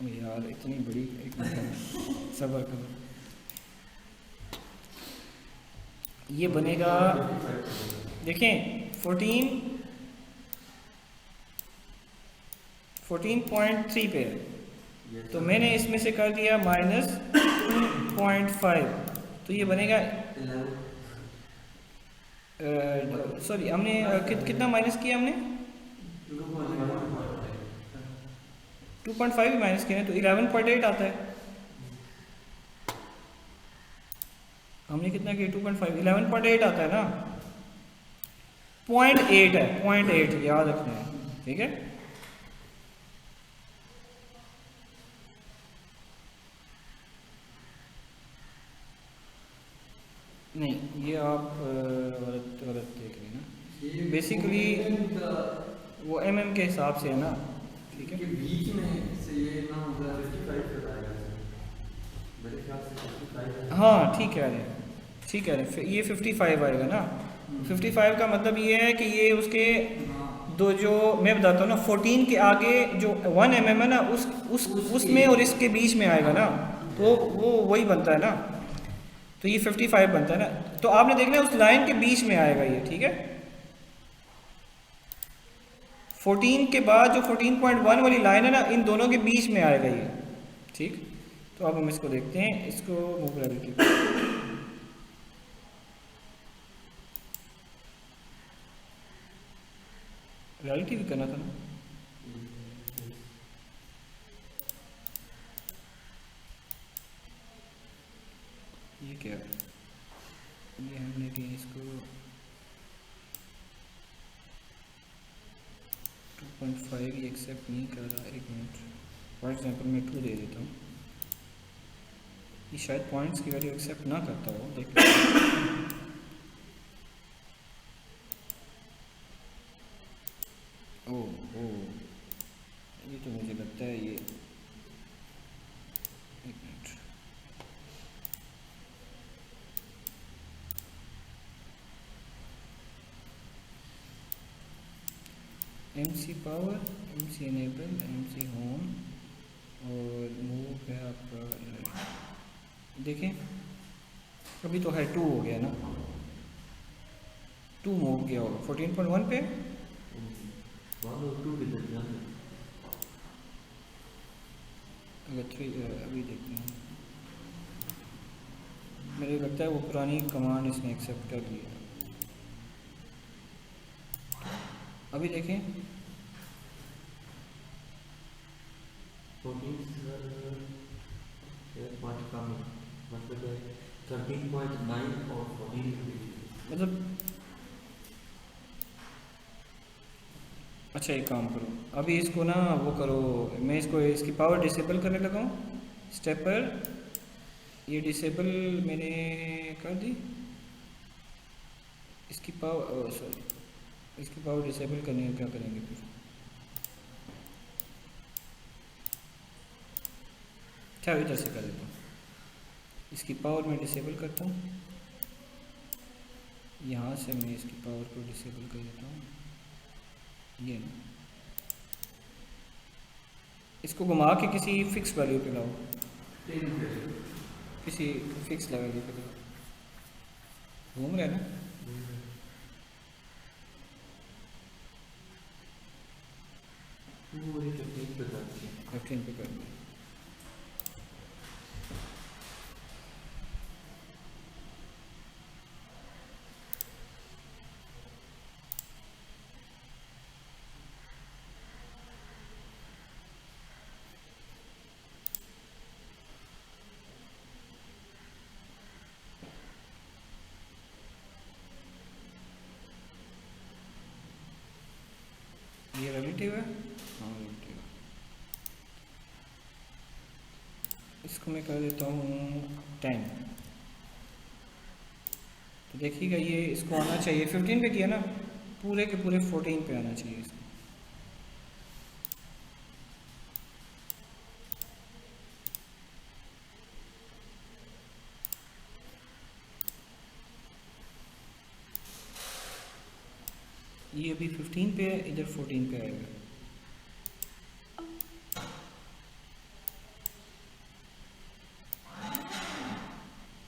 यार, इतनी बड़ी, एक मिनट सब्र करो, ये बनेगा देखें 14.3 पे है, तो मैंने इसमें से कर दिया -2.5, तो ये बनेगा सॉरी हमने कितना माइनस किया हमने, 2.5 माइनस किया तो 11.8 आता है। हमने कितना किया 2.5, 11.8 आता है ना, 0.8 है, 0.8 याद रखना है, ठीक है। नहीं ये आप गलत गलत देख रहे हैं ना, बेसिकली वो mm के हिसाब से है ना, ठीक है। बीच में से ये ना होगा 55 पे आएगा मेरे ख्याल से 55 है। हाँ ठीक कह रहे हैं, ठीक कह रहे हैं, ये 55 आएगा ना। 55 का मतलब ये है कि ये उसके दो, जो मैं बताता हूँ ना 14 के आगे जो 1 mm है ना, उसमें और इसके बीच में आएगा ना, तो वो वही बनता है ना, तो ये 55 बनता है ना। तो आपने देखना है उस लाइन के बीच में आएगा ये, ठीक है। 14 के बाद जो 14.1 वाली लाइन है ना, इन दोनों के बीच में आएगा ये, ठीक। तो अब हम इसको देखते हैं, इसको मूव रिलेटिव रिलेटिव करना था ना, ये क्या है, ये हमने कि इसको 2.5 ये एक्सेप्ट नहीं कर रहा, एक मिनट, फॉर एग्जांपल मैं 2 दे देता हूँ, ये शायद पॉइंट्स की वैल्यू एक्सेप्ट ना करता हो, देखते हैं। ओह ये तो मुझे लगता है ये, एक minute, MC power, MC enable, MC home और मूव है आपका, देखें अभी तो है 2 हो गया ना, 2 मूव किया होगा 14.1 पे, 102 किधर जाना है? अगर 3 अभी देखते हैं, मुझे लगता है वो पुरानी कमांड इसने एक्सेप्ट कर लिया। अभी देखें 14 सर, एक पॉइंट कम है, मतलब 13.9 और 14। मतलब अच्छा एक काम करो, अभी इसको ना वो करो, मैं इसको इसकी पावर डिसेबल करने लगा हूँ स्टेपर, ये डिसेबल मैंने कर दी, इसकी पावर सॉरी इसकी पावर डिसेबल करने का क्या करेंगे फिर? क्या इधर से कर देता हूँ, इसकी पावर मैं डिसेबल करता हूँ, यहाँ से मैं इसकी पावर को डिसेबल कर देता हूँ, ये ना इसको घुमा के किसी फिक्स वैल्यू पे लाओ, किसी फिक्स वैल्यू पे लाओ, घूम रहा है ना? पूरी 15 पे करती है। 15 पे कर दिया। ये रिलेटिव है, हाँ रिलेटिव है। इसको मैं कर देता हूँ 10, तो देखिएगा ये इसको आना चाहिए 15 पे किया ना, पूरे के पूरे 14 पे आना चाहिए इसको। ये अभी 15 पे है, इधर 14 पे आएगा।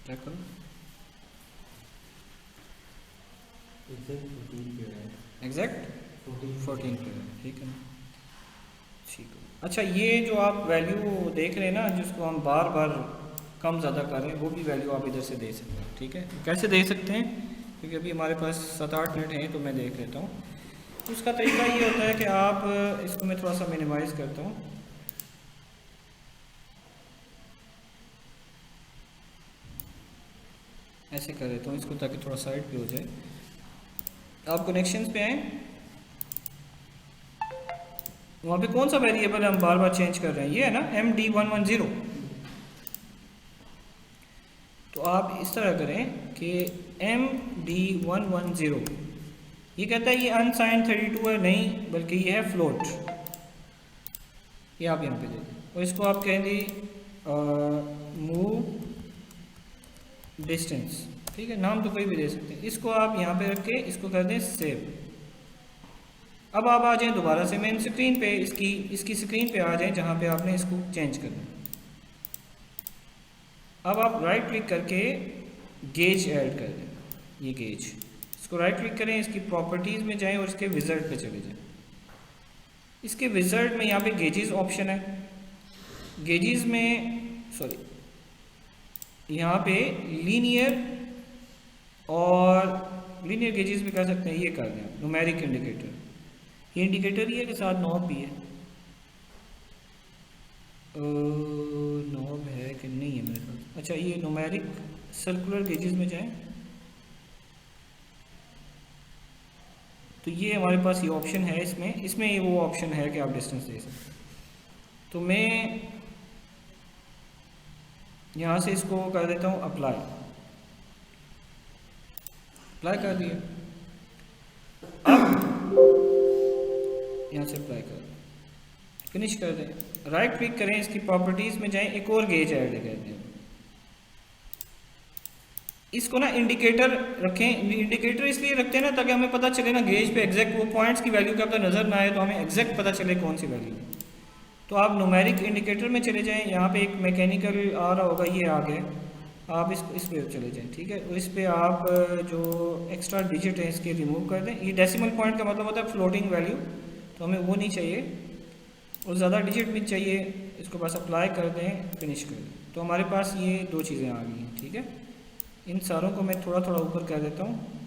क्या करो, एग्जैक्ट 14 पे है। एग्जैक्ट 14 पे है, ठीक है ना? ठीक है। अच्छा ये जो आप वैल्यू देख रहे हैं ना, जिसको हम बार बार कम ज़्यादा कर रहे हैं, वो भी वैल्यू आप इधर से दे सकते हैं, ठीक है? कैसे दे सकते हैं, क्योंकि अभी हमारे पास 7-8 मिनट हैं, तो मैं देख लेता हूँ। उसका तरीका ये होता है कि आप इसको मैं थोड़ा सा मिनिमाइज़ करता हूँ, ऐसे कर देता हूँ इसको ताकि थोड़ा साइड पे हो जाए। आप कनेक्शंस पे आए, वहाँ पे कौन सा वेरिएबल हम बार बार चेंज कर रहे हैं, ये है ना MD110। तो आप इस तरह करें कि MD110, ये कहता है ये अनसाइंड 32 है, नहीं बल्कि ये है फ्लोट, ये आप यहाँ पे दे दें। और इसको आप कहेंगे मूव डिस्टेंस, ठीक है, नाम तो कोई भी दे सकते हैं। इसको आप यहाँ पे रख के इसको कर दें सेव। अब आप आ जाएं दोबारा से मेन स्क्रीन पे, इसकी स्क्रीन पे आ जाएं जहाँ पे आपने इसको चेंज करना है। अब आप राइट क्लिक करके गेज ऐड कर दें, ये गेज, इसको राइट क्लिक करें, इसकी प्रॉपर्टीज़ में जाएं और इसके विजर्ट पे चले जाएं। इसके विजर्ट में यहाँ पे गेजेस ऑप्शन है, गेजेस में सॉरी यहाँ पे लीनियर और लीनियर गेजेस भी कर सकते हैं, ये कर दें न्यूमेरिक इंडिकेटर, ये इंडिकेटर ही है कि साथ नॉब भी है, नॉब है कि नहीं है मेरे पास। अच्छा ये न्यूमेरिक सर्कुलर गेजेस में जाएं, तो ये हमारे पास ये ऑप्शन है, इसमें ये वो ऑप्शन है कि आप डिस्टेंस दे सकते हैं। तो मैं यहाँ से इसको कर देता हूँ अप्लाई, अप्लाई कर दिया। अब यहाँ से अप्लाई कर दें, फिनिश कर दें, राइट क्लिक करें, इसकी प्रॉपर्टीज़ में जाएं, एक और गेज ऐड कर दें। इसको ना इंडिकेटर रखें, इंडिकेटर इसलिए रखते हैं ना ताकि हमें पता चले ना गेज पे एग्जैक्ट वो पॉइंट्स की वैल्यू क्या पता नज़र ना आए, तो हमें एग्जैक्ट पता चले कौन सी वैल्यू है। तो आप न्यूमेरिक इंडिकेटर में चले जाएं, यहाँ पे एक मैकेनिकल आ रहा होगा, ये आ गया, आप इस पे चले जाएं, ठीक है। इस पे आप जो एक्स्ट्रा डिजिट है इसके रिमूव कर दें। ये डेसिमल पॉइंट का मतलब होता है फ्लोटिंग वैल्यू, तो हमें वो नहीं चाहिए और ज़्यादा डिजिट भी चाहिए, इसको बस अप्लाई कर दें, फिनिश कर दें। तो हमारे पास ये दो चीज़ें आ गई हैं, ठीक है। इन सारों को मैं थोड़ा थोड़ा ऊपर कर देता हूँ।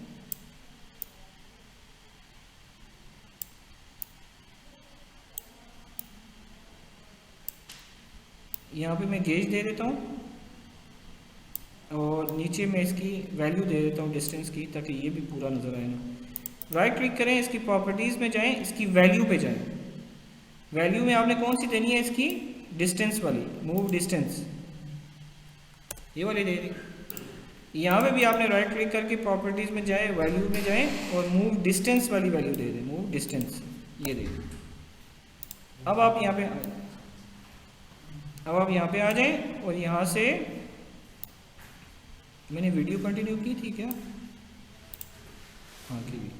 यहाँ पे मैं गेज दे देता हूँ और नीचे मैं इसकी वैल्यू दे देता हूँ डिस्टेंस की, ताकि ये भी पूरा नज़र आए ना। राइट क्लिक करें, इसकी प्रॉपर्टीज़ में जाएं, इसकी वैल्यू पे जाएं। वैल्यू में आपने कौन सी देनी है, इसकी डिस्टेंस वाली, मूव डिस्टेंस, ये वाली दे दी। यहाँ पे भी आपने राइट क्लिक करके प्रॉपर्टीज़ में जाए, वैल्यू में जाएं और मूव डिस्टेंस वाली वैल्यू दे दें, मूव डिस्टेंस, ये दे दें। अब आप यहाँ पे आ जाएं और यहाँ से मैंने वीडियो कंटिन्यू की थी क्या, हाँ की।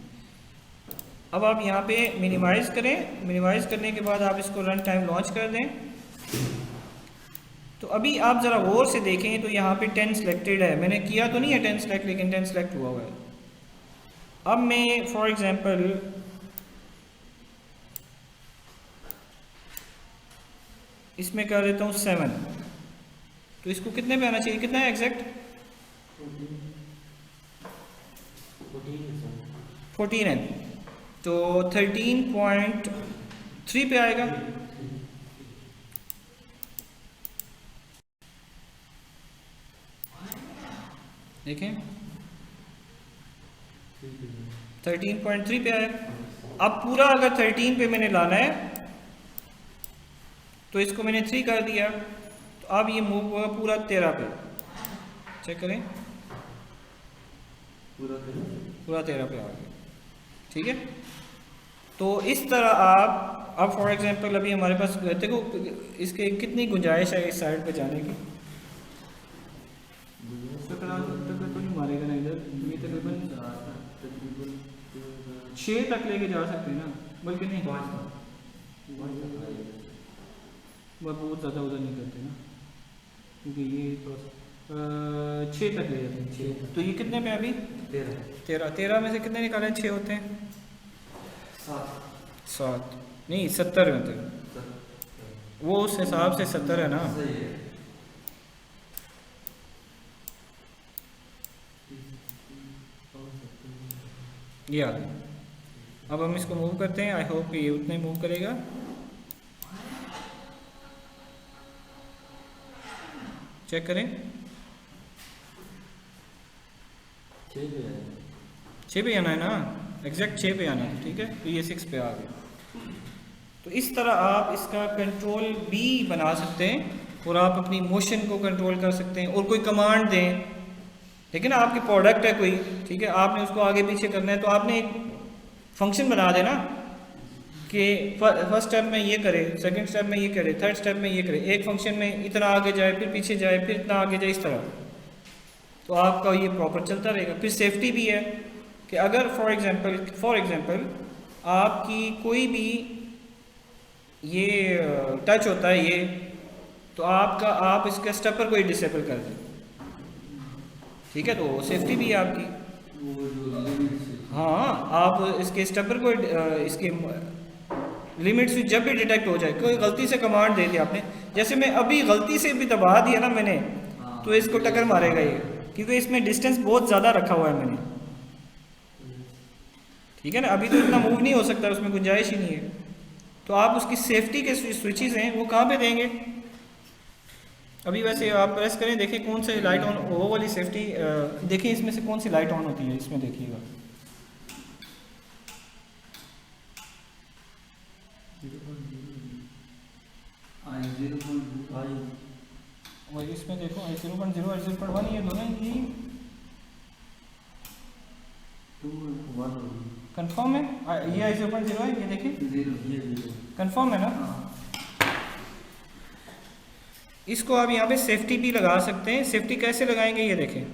अब आप यहाँ पे मिनिमाइज़ करें, मिनिमाइज़ करने के बाद आप इसको रन टाइम लॉन्च कर दें। तो अभी आप ज़रा गौर से देखें तो यहाँ पे 10 सिलेक्टेड है, मैंने किया तो नहीं है 10 सेलेक्ट, लेकिन 10 सेलेक्ट हुआ हुआ है। अब मैं फॉर एग्जांपल इसमें कर देता हूँ 7, तो इसको कितने पे आना चाहिए, कितना है एग्जैक्ट, 14 है, तो 13.3 पे आएगा। देखें 13.3 पे आया। अब पूरा अगर 13 पे मैंने लाना है तो इसको मैंने 3 कर दिया, तो अब ये मूव हुआ पूरा 13 पे। चेक करें, पूरा 13 पे आ गया, ठीक है। तो इस तरह आप, अब फॉर एग्जांपल अभी हमारे पास देखो इसके कितनी गुंजाइश है इस साइड पे जाने की, तो नहीं मारेगा ना इधर, ये तकरीबन 6 तक लेके जा सकते हैं ना, बल्कि नहीं 5 बहुत ज़्यादा उधर नहीं करते ना, क्योंकि ये तो 6 तक ले जाते हैं। तो ये कितने पे अभी 13 में से कितने निकाले, 6 होते हैं, 7 नहीं 70 में थे वो, उस हिसाब से 70 है ना। ये आ गया। अब हम इसको मूव करते हैं, आई होप ये उतने मूव करेगा। चेक करें, 6 पे आना है ना, एग्जैक्ट 6 पे आना है, ठीक है। तो ये 6 पे आ गया। तो इस तरह आप इसका कंट्रोल भी बना सकते हैं और आप अपनी मोशन को कंट्रोल कर सकते हैं और कोई कमांड दें, लेकिन आपकी प्रोडक्ट है कोई, ठीक है, आपने उसको आगे पीछे करना है, तो आपने एक फंक्शन बना देना कि फर्स्ट स्टेप में ये करे, सेकंड स्टेप में ये करे, थर्ड स्टेप में ये करे, एक फंक्शन में इतना आगे जाए, फिर पीछे जाए, फिर इतना आगे जाए, इस तरह। तो आपका ये प्रॉपर चलता रहेगा। फिर सेफ्टी भी है कि अगर फॉर एग्जांपल आपकी कोई भी ये टच होता है ये, तो आप इसके स्टेपर को ही डिसेबल कर दें, ठीक है, तो सेफ्टी भी है आपकी। हाँ, आप इसके स्टेपर को इसके लिमिट्स जब भी डिटेक्ट हो जाए, कोई गलती से कमांड दे दिया आपने, जैसे मैं अभी गलती से भी दबा दिया ना मैंने, तो इसको टक्कर मारेगा ये, क्योंकि इसमें डिस्टेंस बहुत ज़्यादा रखा हुआ है मैंने, ठीक है ना। अभी तो इतना मूव नहीं हो सकता, उसमें गुंजाइश ही नहीं है। तो आप उसकी सेफ्टी के स्विचेस हैं वो कहाँ पे देंगे, अभी वैसे आप प्रेस करें, देखें कौन सी लाइट ऑन, वो वाली सेफ्टी देखें इसमें से कौन सी लाइट ऑन होती है, इसमें देखिएगा, वही इसमें देखो 0.0 और 0.1 ये दोनों ही कंफर्म है, ये 0.0 है, ये देखिए कंफर्म है ना। इसको आप यहाँ पे सेफ्टी भी लगा सकते हैं। सेफ्टी कैसे लगाएंगे ये देखें,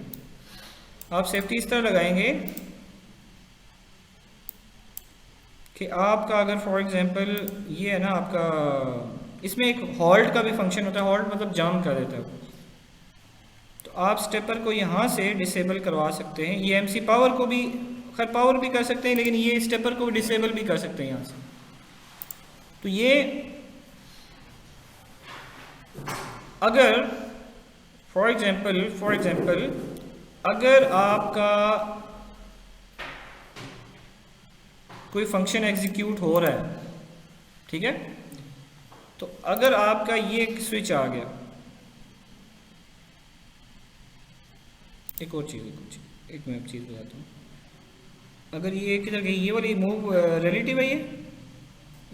आप सेफ्टी इस तरह लगाएंगे कि आपका अगर फॉर एग्जांपल ये है ना आपका, इसमें एक हॉल्ट का भी फंक्शन होता है, हॉल्ट मतलब जाम कर देता है, तो आप स्टेपर को यहाँ से डिसेबल करवा सकते हैं। ये एमसी पावर को भी, खैर पावर भी कर सकते हैं, लेकिन ये स्टेपर को डिसेबल भी कर सकते हैं यहाँ से। तो ये अगर फॉर एग्जांपल अगर आपका कोई फंक्शन एग्जीक्यूट हो रहा है, ठीक है, तो अगर आपका ये स्विच आ गया, एक और चीज़ एक मैं चीज़ बताता हूँ, अगर ये किधर गई, ये वाली मूव रिलेटिव है,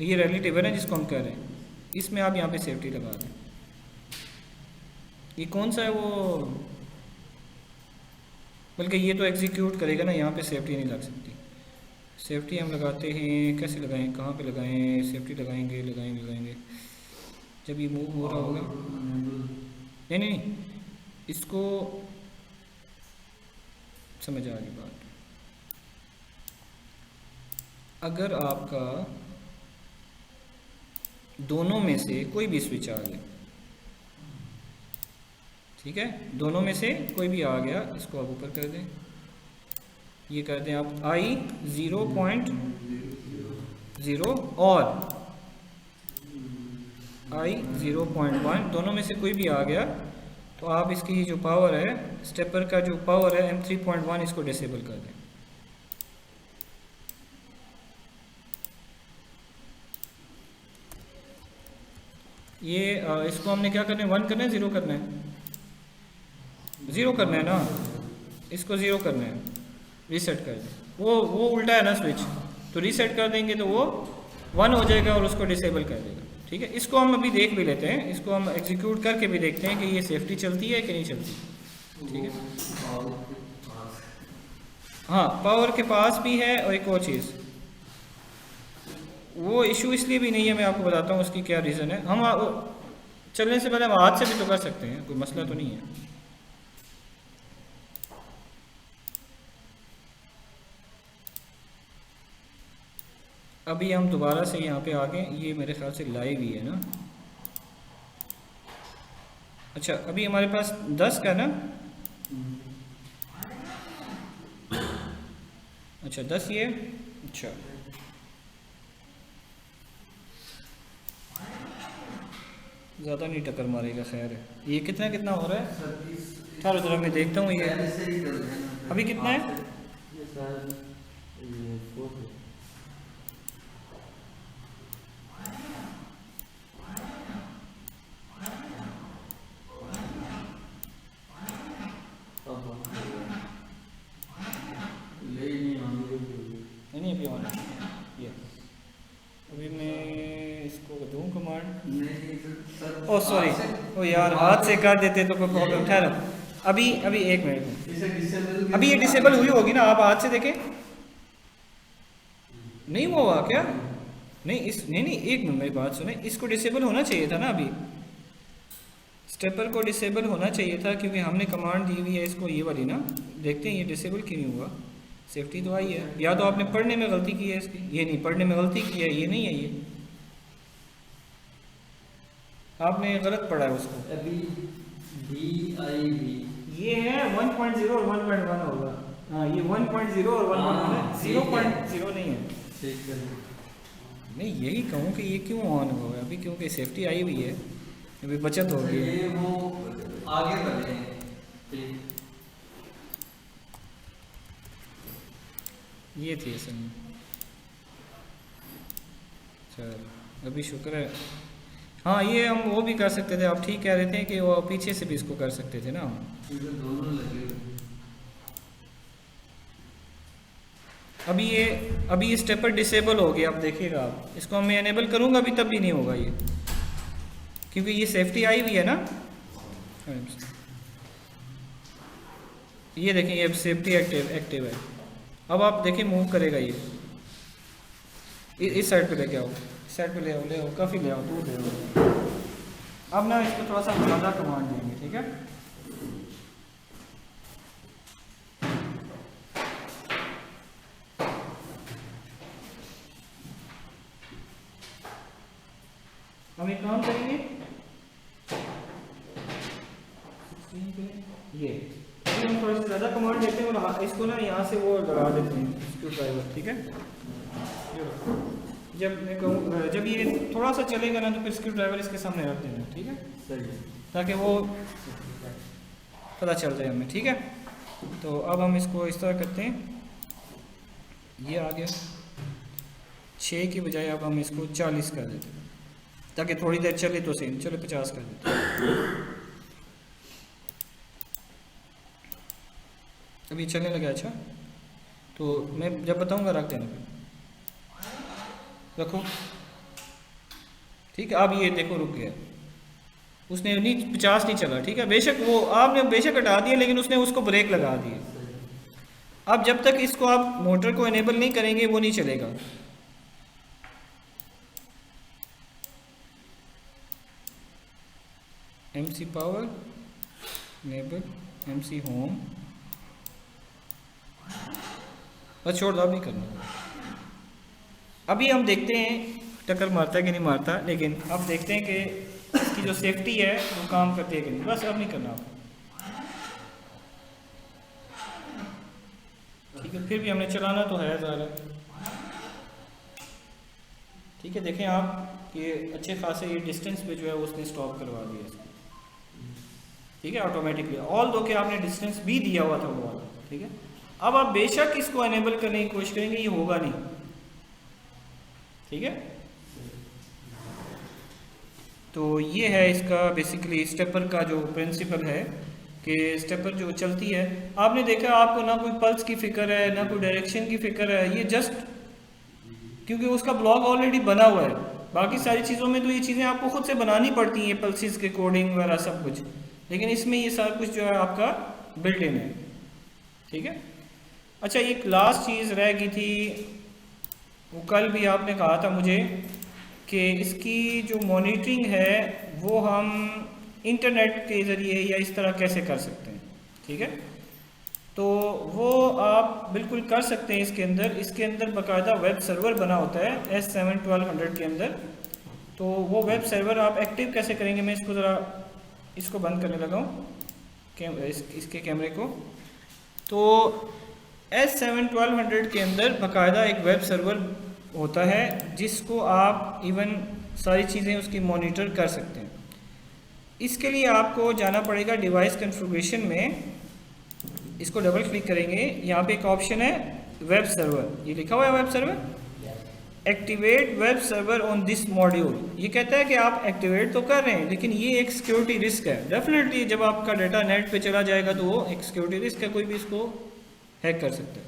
ये रिलेटिव है ना जिसको हम कह रहे हैं, इसमें आप यहाँ पे सेफ्टी लगा दें। ये कौन सा है वो, बल्कि ये तो एग्जीक्यूट करेगा ना, यहाँ पे सेफ्टी नहीं लग सकती। सेफ्टी हम लगाते हैं, कैसे लगाएं, कहाँ पे लगाएं, सेफ्टी लगाएंगे जब ये मूव हो रहा होगा। नहीं, इसको समझ आ गई बात। अगर आपका दोनों में से कोई भी स्विच आ गया, ठीक है, दोनों में से कोई भी आ गया, इसको आप ऊपर कर दें, ये कर दें आप I 0.0 और I 0.1, दोनों में से कोई भी आ गया तो आप इसकी जो पावर है, स्टेपर का जो पावर है M3.1, इसको डिसेबल कर दें। ये इसको हमने क्या करना है, 1 करना है, 0 करना है, 0 करना है ना, इसको 0 करना है, रीसेट कर दें। वो उल्टा है ना स्विच, तो रीसेट कर देंगे तो वो 1 हो जाएगा और उसको डिसेबल कर देगा, ठीक है। इसको हम अभी देख भी लेते हैं, इसको हम एग्जीक्यूट करके भी देखते हैं कि ये सेफ्टी चलती है कि नहीं चलती, ठीक है। हाँ, पावर के पास भी है, और एक और चीज़, वो इशू इसलिए भी नहीं है, मैं आपको बताता हूँ उसकी क्या रीज़न है। हम चलने से पहले हम हाथ से भी तो कर सकते हैं, कोई मसला तो नहीं है। अभी हम दोबारा से यहाँ पे आ गए, ये मेरे ख्याल से लाइव ही है ना। अच्छा, अभी हमारे पास 10 का ना, अच्छा 10 ये, अच्छा ज़्यादा नहीं टक्कर मारेगा, खैर है। ये कितना हो रहा है, चलो जरा मैं देखता हूँ ये अभी कितना है। नहीं अभी ऑन है ये, अभी मैं इसको दूँ कमांड, ओ सॉरी, ओ यार हाथ से कर देते तो कोई प्रॉब्लम। ठहरो, अभी 1 मिनट, अभी ये डिसेबल हुई होगी ना, आप हाथ से देखें। नहीं हुआ क्या, नहीं नहीं 1 मिनट मेरी बात सुने, इसको डिसेबल होना चाहिए था ना, अभी स्टेपर को डिसेबल होना चाहिए था, क्योंकि हमने कमांड दी हुई है इसको, ये वाली ना। देखते हैं ये डिसेबल क्यों नहीं हुआ, सेफ्टी तो आई है, या तो आपने पढ़ने में गलती की है इसकी, ये नहीं पढ़ने में गलती की है, ये नहीं है, ये आपने गलत पढ़ा है उसको। अभी ये है 1.0 और 1.1 होगा। हाँ, ये 1.0 और 1.1 है, 0.0 नहीं है। मैं यही कहूँ कि ये क्यों ऑन हुआ है अभी, क्योंकि सेफ्टी आई हुई है, अभी बचत होगी। ये वो आगे बढ़े हैं, ये थी असल में। चल अभी शुक्र है। हाँ, ये हम वो भी कर सकते थे, आप ठीक कह रहे थे कि वो पीछे से भी इसको कर सकते थे ना हम। दोनों लगे। अभी ये स्टेपर डिसेबल हो गया, अब देखिएगा आप, इसको मैं एनेबल करूँगा अभी तब भी नहीं होगा ये, क्योंकि ये सेफ्टी आई हुई है ना। ये देखें, ये सेफ्टी एक्टिव है। अब आप देखिए मूव करेगा ये, इस साइड पे लेके आओ, इस साइड पे ले आओ, काफ़ी ले आओ, दूर ले आओ। अब ना इसको थोड़ा सा ज़्यादा कमांड देंगे, ठीक है। हम एक काम करेंगे, 16 पे ये अभी हम थोड़ा सा ज़्यादा कमांड देते हैं और इसको ना यहाँ से वो लगा देते हैं स्क्रू ड्राइवर, ठीक है। जब मैं कहूँ जब ये थोड़ा सा चलेगा ना तो फिर स्क्रू ड्राइवर इसके सामने रख देना, ठीक है, सही है। ताकि वो पता चल जाए हमें, ठीक है। तो अब हम इसको इस तरह करते हैं, ये आ गया 6 की बजाय अब हम इसको 40 कर देते हैं ताकि थोड़ी देर चले तो सही, चलो 50 कर देते हैं। अब ये चलने लगा। अच्छा तो मैं जब बताऊंगा रख देना, फिर रखो, ठीक है। अब ये देखो रुक गया, उसने नहीं 50 नहीं चला, ठीक है। बेशक वो आपने बेशक हटा दिया लेकिन उसने उसको ब्रेक लगा दिए। अब जब तक इसको आप मोटर को इनेबल नहीं करेंगे वो नहीं चलेगा। MC power enable, MC home, बस छोड़ दो, अब नहीं करना। अभी हम देखते हैं टक्कर मारता है कि नहीं मारता, लेकिन अब देखते हैं कि इसकी जो सेफ्टी है वो काम करती है कि नहीं। बस अब नहीं करना आपको, ठीक है। फिर भी हमने चलाना तो है ज़्यादा, ठीक है। देखें आप ये अच्छे खासे ये डिस्टेंस पे जो है उसने स्टॉप करवा दिया इसको, ठीक है, ऑटोमेटिकली। ऑल दो के आपने डिस्टेंस भी दिया हुआ था वो वाला, ठीक है। अब आप बेशक इसको एनेबल करने की कोशिश करेंगे, ये होगा नहीं, ठीक है। तो ये है इसका बेसिकली स्टेपर का जो प्रिंसिपल है कि स्टेपर जो चलती है, आपने देखा आपको ना कोई पल्स की फिक्र है ना कोई डायरेक्शन की फिक्र है, ये जस्ट क्योंकि उसका ब्लॉक ऑलरेडी बना हुआ है। बाकी सारी चीज़ों में तो ये चीज़ें आपको खुद से बनानी पड़ती हैं, पल्सेस के कोडिंग वगैरह सब कुछ, लेकिन इसमें ये सारा कुछ जो है आपका बिल्ट इन है, ठीक है। अच्छा एक लास्ट चीज़ रह गई थी, वो कल भी आपने कहा था मुझे कि इसकी जो मॉनिटरिंग है वो हम इंटरनेट के ज़रिए या इस तरह कैसे कर सकते हैं, ठीक है। तो वो आप बिल्कुल कर सकते हैं। इसके अंदर बाकायदा वेब सर्वर बना होता है S7-1200 के अंदर। तो वो वेब सर्वर आप एक्टिव कैसे करेंगे, मैं इसको ज़रा इसको बंद करने लगा हूँ इसके कैमरे को। तो S7-1200 के अंदर बाकायदा एक वेब सर्वर होता है जिसको आप इवन सारी चीज़ें उसकी मॉनिटर कर सकते हैं। इसके लिए आपको जाना पड़ेगा डिवाइस कॉन्फ़िगरेशन में, इसको डबल क्लिक करेंगे, यहाँ पे एक ऑप्शन है वेब सर्वर, ये लिखा हुआ है web server, activate web server on this module. ये कहता है कि आप एक्टिवेट तो कर रहे हैं लेकिन ये एक सिक्योरिटी रिस्क है। डेफिनेटली जब आपका डाटा नेट पे चला जाएगा तो वो एक सिक्योरिटी रिस्क है, कोई भी इसको हैक कर सकता है।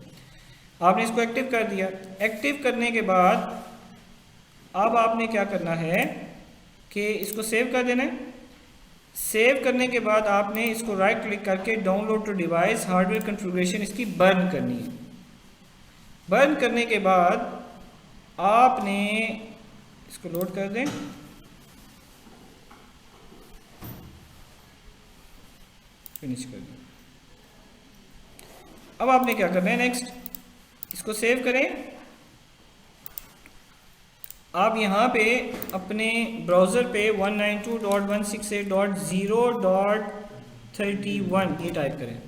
आपने इसको एक्टिव कर दिया। एक्टिव करने के बाद अब आपने क्या करना है कि इसको सेव कर देना है। सेव करने के बाद आपने इसको राइट क्लिक करके download to device hardware configuration इसकी बर्न करनी है। बर्न करने के बाद आपने इसको लोड कर दें, फिनिश कर दें। अब आपने क्या करना है, नेक्स्ट इसको सेव करें। आप यहाँ पे अपने ब्राउज़र पे 192.168.0.31 ये टाइप करें।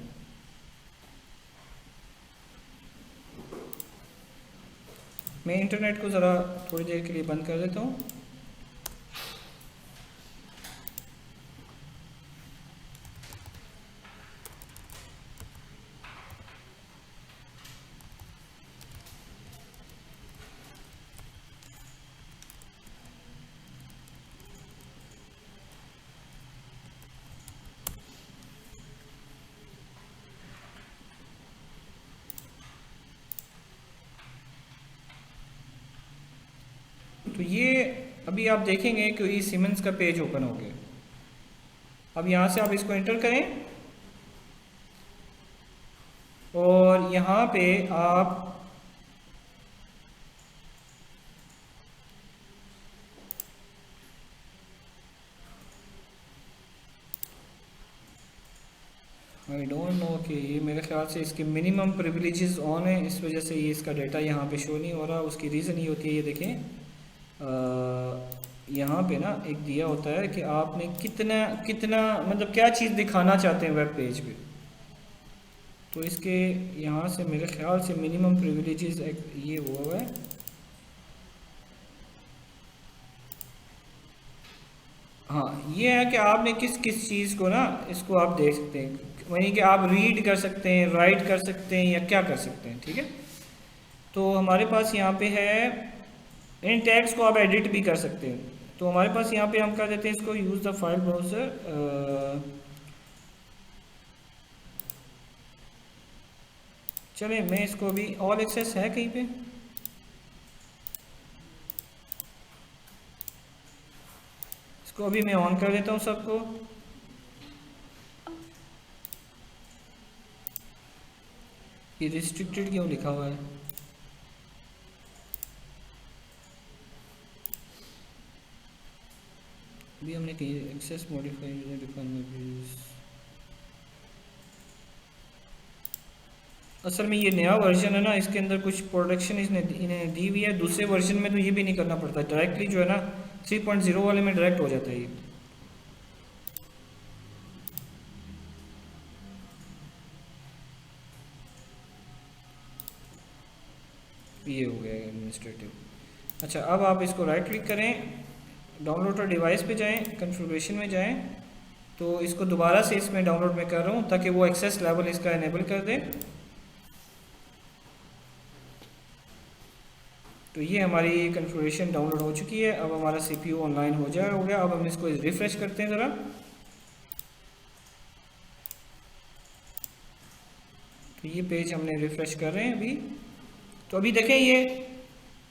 मैं इंटरनेट को ज़रा थोड़ी देर के लिए बंद कर देता हूँ। तो ये अभी आप देखेंगे कि ये सीमेंस का पेज ओपन हो गया। अब यहाँ से आप इसको एंटर करें और यहाँ पे आप आई डोंट नो कि ये मेरे ख्याल से इसके मिनिमम प्रिविलेजेस ऑन है, इस वजह से ये इसका डाटा यहाँ पे शो नहीं हो रहा। उसकी रीज़न ये होती है, ये देखें यहाँ पे ना एक दिया होता है कि आपने कितना मतलब क्या चीज़ दिखाना चाहते हैं वेब पेज पे। तो इसके यहाँ से मेरे ख्याल से मिनिमम प्रिविलेजेस ये हुआ है हाँ, ये है कि आपने किस किस चीज़ को ना, इसको आप देख सकते हैं, वहीं कि आप रीड कर सकते हैं, राइट कर सकते हैं, या क्या कर सकते हैं, ठीक है। तो हमारे पास यहाँ पे है, इन टैग्स को आप एडिट भी कर सकते हैं। तो हमारे पास यहाँ पे हम कर देते हैं इसको, यूज़ द फाइल ब्राउज़र। चले, मैं इसको अभी, ऑल एक्सेस है कहीं पे, इसको अभी मैं ऑन कर देता हूँ सबको। ये रिस्ट्रिक्टेड क्यों लिखा हुआ है? अभी हमने कहीं एक्सेस मॉडिफाई डिफाइन। असल में ये नया वर्जन है ना, इसके अंदर कुछ प्रोटेक्शन इसने इन्हें दी हुई है। दूसरे वर्जन में तो ये भी नहीं करना पड़ता, डायरेक्टली जो है ना 3.0 वाले में डायरेक्ट हो जाता है ये हो गया एडमिनिस्ट्रेटिव। अच्छा, अब आप इसको राइट क्लिक करें, डाउनलोड और डिवाइस पे जाएं, कन्फिग्रेशन में जाएं, तो इसको दोबारा से इसमें डाउनलोड में कर रहा हूँ ताकि वो एक्सेस लेवल इसका इनेबल कर दें। तो ये हमारी कन्फिग्रेशन डाउनलोड हो चुकी है। अब हमारा सीपीयू ऑनलाइन हो गया। अब हम इसको रिफ्रेश करते हैं ज़रा। तो ये पेज हमने रिफ्रेश कर रहे हैं अभी। तो अभी देखें ये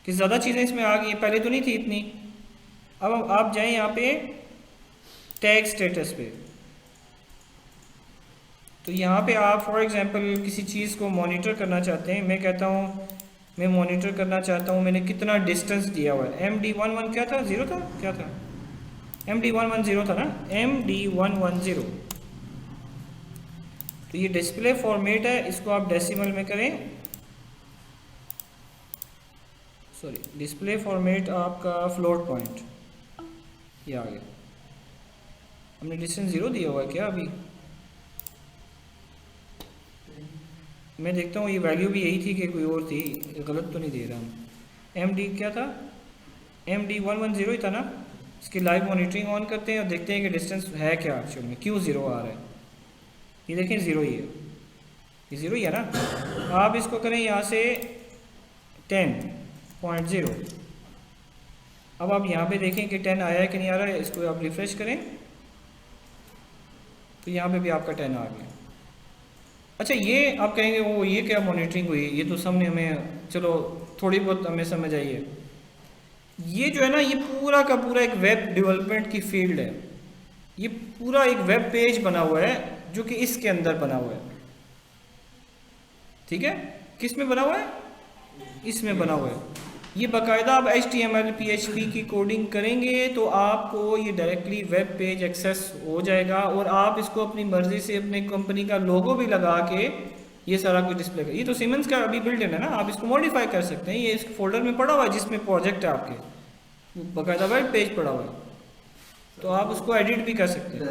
कि ज़्यादा चीज़ें इसमें आ गई, पहले तो नहीं थी इतनी। अब आप जाएं यहाँ पे टैग स्टेटस पे, तो यहाँ पे आप फॉर एग्जांपल किसी चीज़ को मॉनिटर करना चाहते हैं। मैं कहता हूँ मैं मॉनिटर करना चाहता हूँ, मैंने कितना डिस्टेंस दिया हुआ है। MD11 क्या था, 0 था, क्या था, MD110 था ना, MD110। तो ये डिस्प्ले फॉर्मेट है, इसको आप डेसिमल में करें, सॉरी डिस्प्ले फॉर्मेट आपका फ्लोट पॉइंट, ये आ गया। हमने डिस्टेंस 0 दिया हुआ है क्या अभी? मैं देखता हूँ ये वैल्यू भी यही थी कि कोई और थी, गलत तो नहीं दे रहा हम। MD क्या था, MD110 ही था ना। इसकी लाइव मॉनिटरिंग ऑन करते हैं और देखते हैं कि डिस्टेंस है क्या एक्चुअल में, क्यों 0 आ रहा है। ये देखें 0 ही है, ये 0 ही है ना। आप इसको करें यहाँ से 10.0। अब आप यहाँ पे देखें कि 10 आया है कि नहीं आ रहा है। इसको आप रिफ्रेश करें तो यहाँ पे भी आपका 10 आ गया। अच्छा, ये आप कहेंगे वो ये क्या मॉनिटरिंग हुई, ये तो सबने हमें, चलो थोड़ी बहुत हमें समझ आई है। ये जो है ना, ये पूरा का पूरा एक वेब डेवलपमेंट की फील्ड है। ये पूरा एक वेब पेज बना हुआ है जो कि इसके अंदर बना हुआ है, ठीक है। किस में बना हुआ है? इसमें बना हुआ है। ये बाकायदा आप HTML PHP की कोडिंग करेंगे तो आपको ये डायरेक्टली वेब पेज एक्सेस हो जाएगा, और आप इसको अपनी मर्जी से अपने कंपनी का लोगो भी लगा के ये सारा कुछ डिस्प्ले कर। ये तो सीमेंस का अभी बिल्ट इन है ना, आप इसको मॉडिफाई कर सकते हैं। ये इस फोल्डर में पड़ा हुआ है जिसमें प्रोजेक्ट है आपके, बाकायदा वेब पेज पड़ा हुआ है, तो आप उसको एडिट भी कर सकते हैं।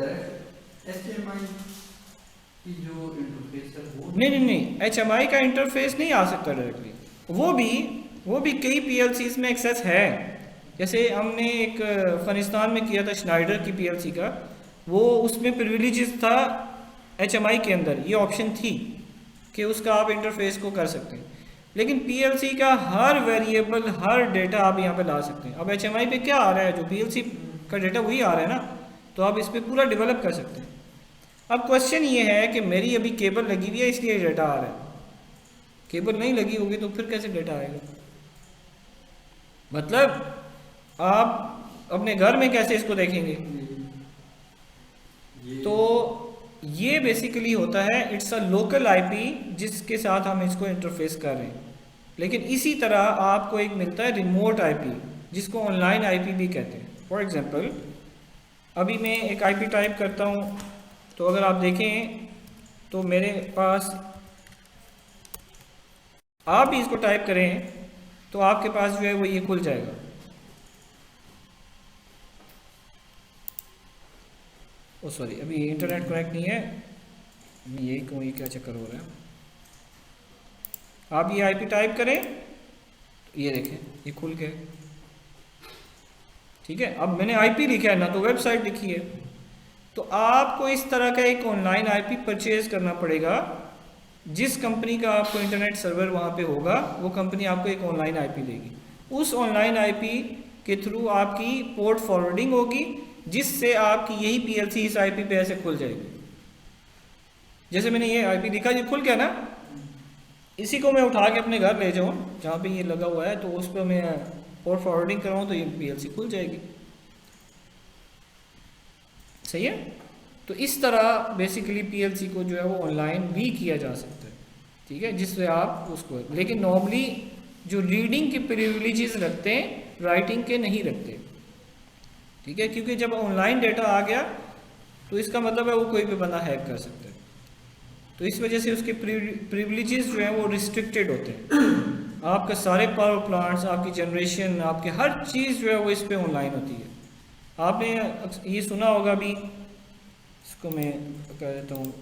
HTML की जो इंटरफेस है वो नहीं, HMI का इंटरफेस नहीं आ सकता डायरेक्टली। वो भी कई PLCs में एक्सेस है। जैसे हमने एक अफगानिस्तान में किया था स्नाइडर की PLC का, वो उसमें प्रिविलेजेस था HMI के अंदर, ये ऑप्शन थी कि उसका आप इंटरफेस को कर सकते हैं। लेकिन PLC का हर वेरिएबल, हर डेटा आप यहाँ पे ला सकते हैं। अब HMI पे क्या आ रहा है, जो PLC का डेटा वही आ रहा है ना, तो आप इस पर पूरा डेवलप कर सकते हैं। अब क्वेश्चन ये है कि मेरी अभी केबल लगी हुई है इसलिए डेटा आ रहा है, केबल नहीं लगी होगी तो फिर कैसे डेटा आएगा? मतलब आप अपने घर में कैसे इसको देखेंगे? तो ये बेसिकली होता है, इट्स अ लोकल आईपी जिसके साथ हम इसको इंटरफेस कर रहे हैं। लेकिन इसी तरह आपको एक मिलता है रिमोट आईपी, जिसको ऑनलाइन आईपी भी कहते हैं। फॉर एग्जांपल अभी मैं एक आईपी टाइप करता हूँ, तो अगर आप देखें तो मेरे पास, आप भी इसको टाइप करें तो आपके पास जो है वो ये खुल जाएगा। ओ सॉरी, अभी इंटरनेट कनेक्ट नहीं है, यही कहूँ ये क्या चक्कर हो रहा है। आप ये आईपी टाइप करें तो ये देखें ये खुल गए, ठीक है, अब मैंने आईपी लिखा है ना तो वेबसाइट लिखी है, तो आपको इस तरह का एक ऑनलाइन आईपी परचेज करना पड़ेगा। जिस कंपनी का आपको इंटरनेट सर्वर वहाँ पे होगा वो कंपनी आपको एक ऑनलाइन आईपी देगी। उस ऑनलाइन आईपी के थ्रू आपकी पोर्ट फॉरवर्डिंग होगी, जिससे आपकी यही पीएलसी इस आईपी पे ऐसे खुल जाएगी। जैसे मैंने ये आईपी लिखा, ये खुल गया ना, इसी को मैं उठा के अपने घर ले जाऊँ जहाँ पे ये लगा हुआ है, तो उस पर मैं पोर्ट फॉरवर्डिंग कराऊँ तो ये पीएलसी खुल जाएगी। सही है। तो इस तरह बेसिकली पीएलसी को जो है वो ऑनलाइन भी किया जा सकता है, ठीक है, जिससे आप उसको, लेकिन नॉर्मली जो रीडिंग के प्रिविलेजेस रखते हैं, राइटिंग के नहीं रखते, ठीक है, क्योंकि जब ऑनलाइन डेटा आ गया तो इसका मतलब है वो कोई भी बंदा हैक कर सकता है, तो इस वजह से उसके प्रिविलेजेस जो हैं वो रिस्ट्रिक्टेड होते हैं। आपका सारे पावर प्लांट्स, आपकी जनरेशन, आपकी हर चीज़ जो है वो इस पर ऑनलाइन होती है। आपने ये सुना होगा भी, इसको मैं कह देता हूँ,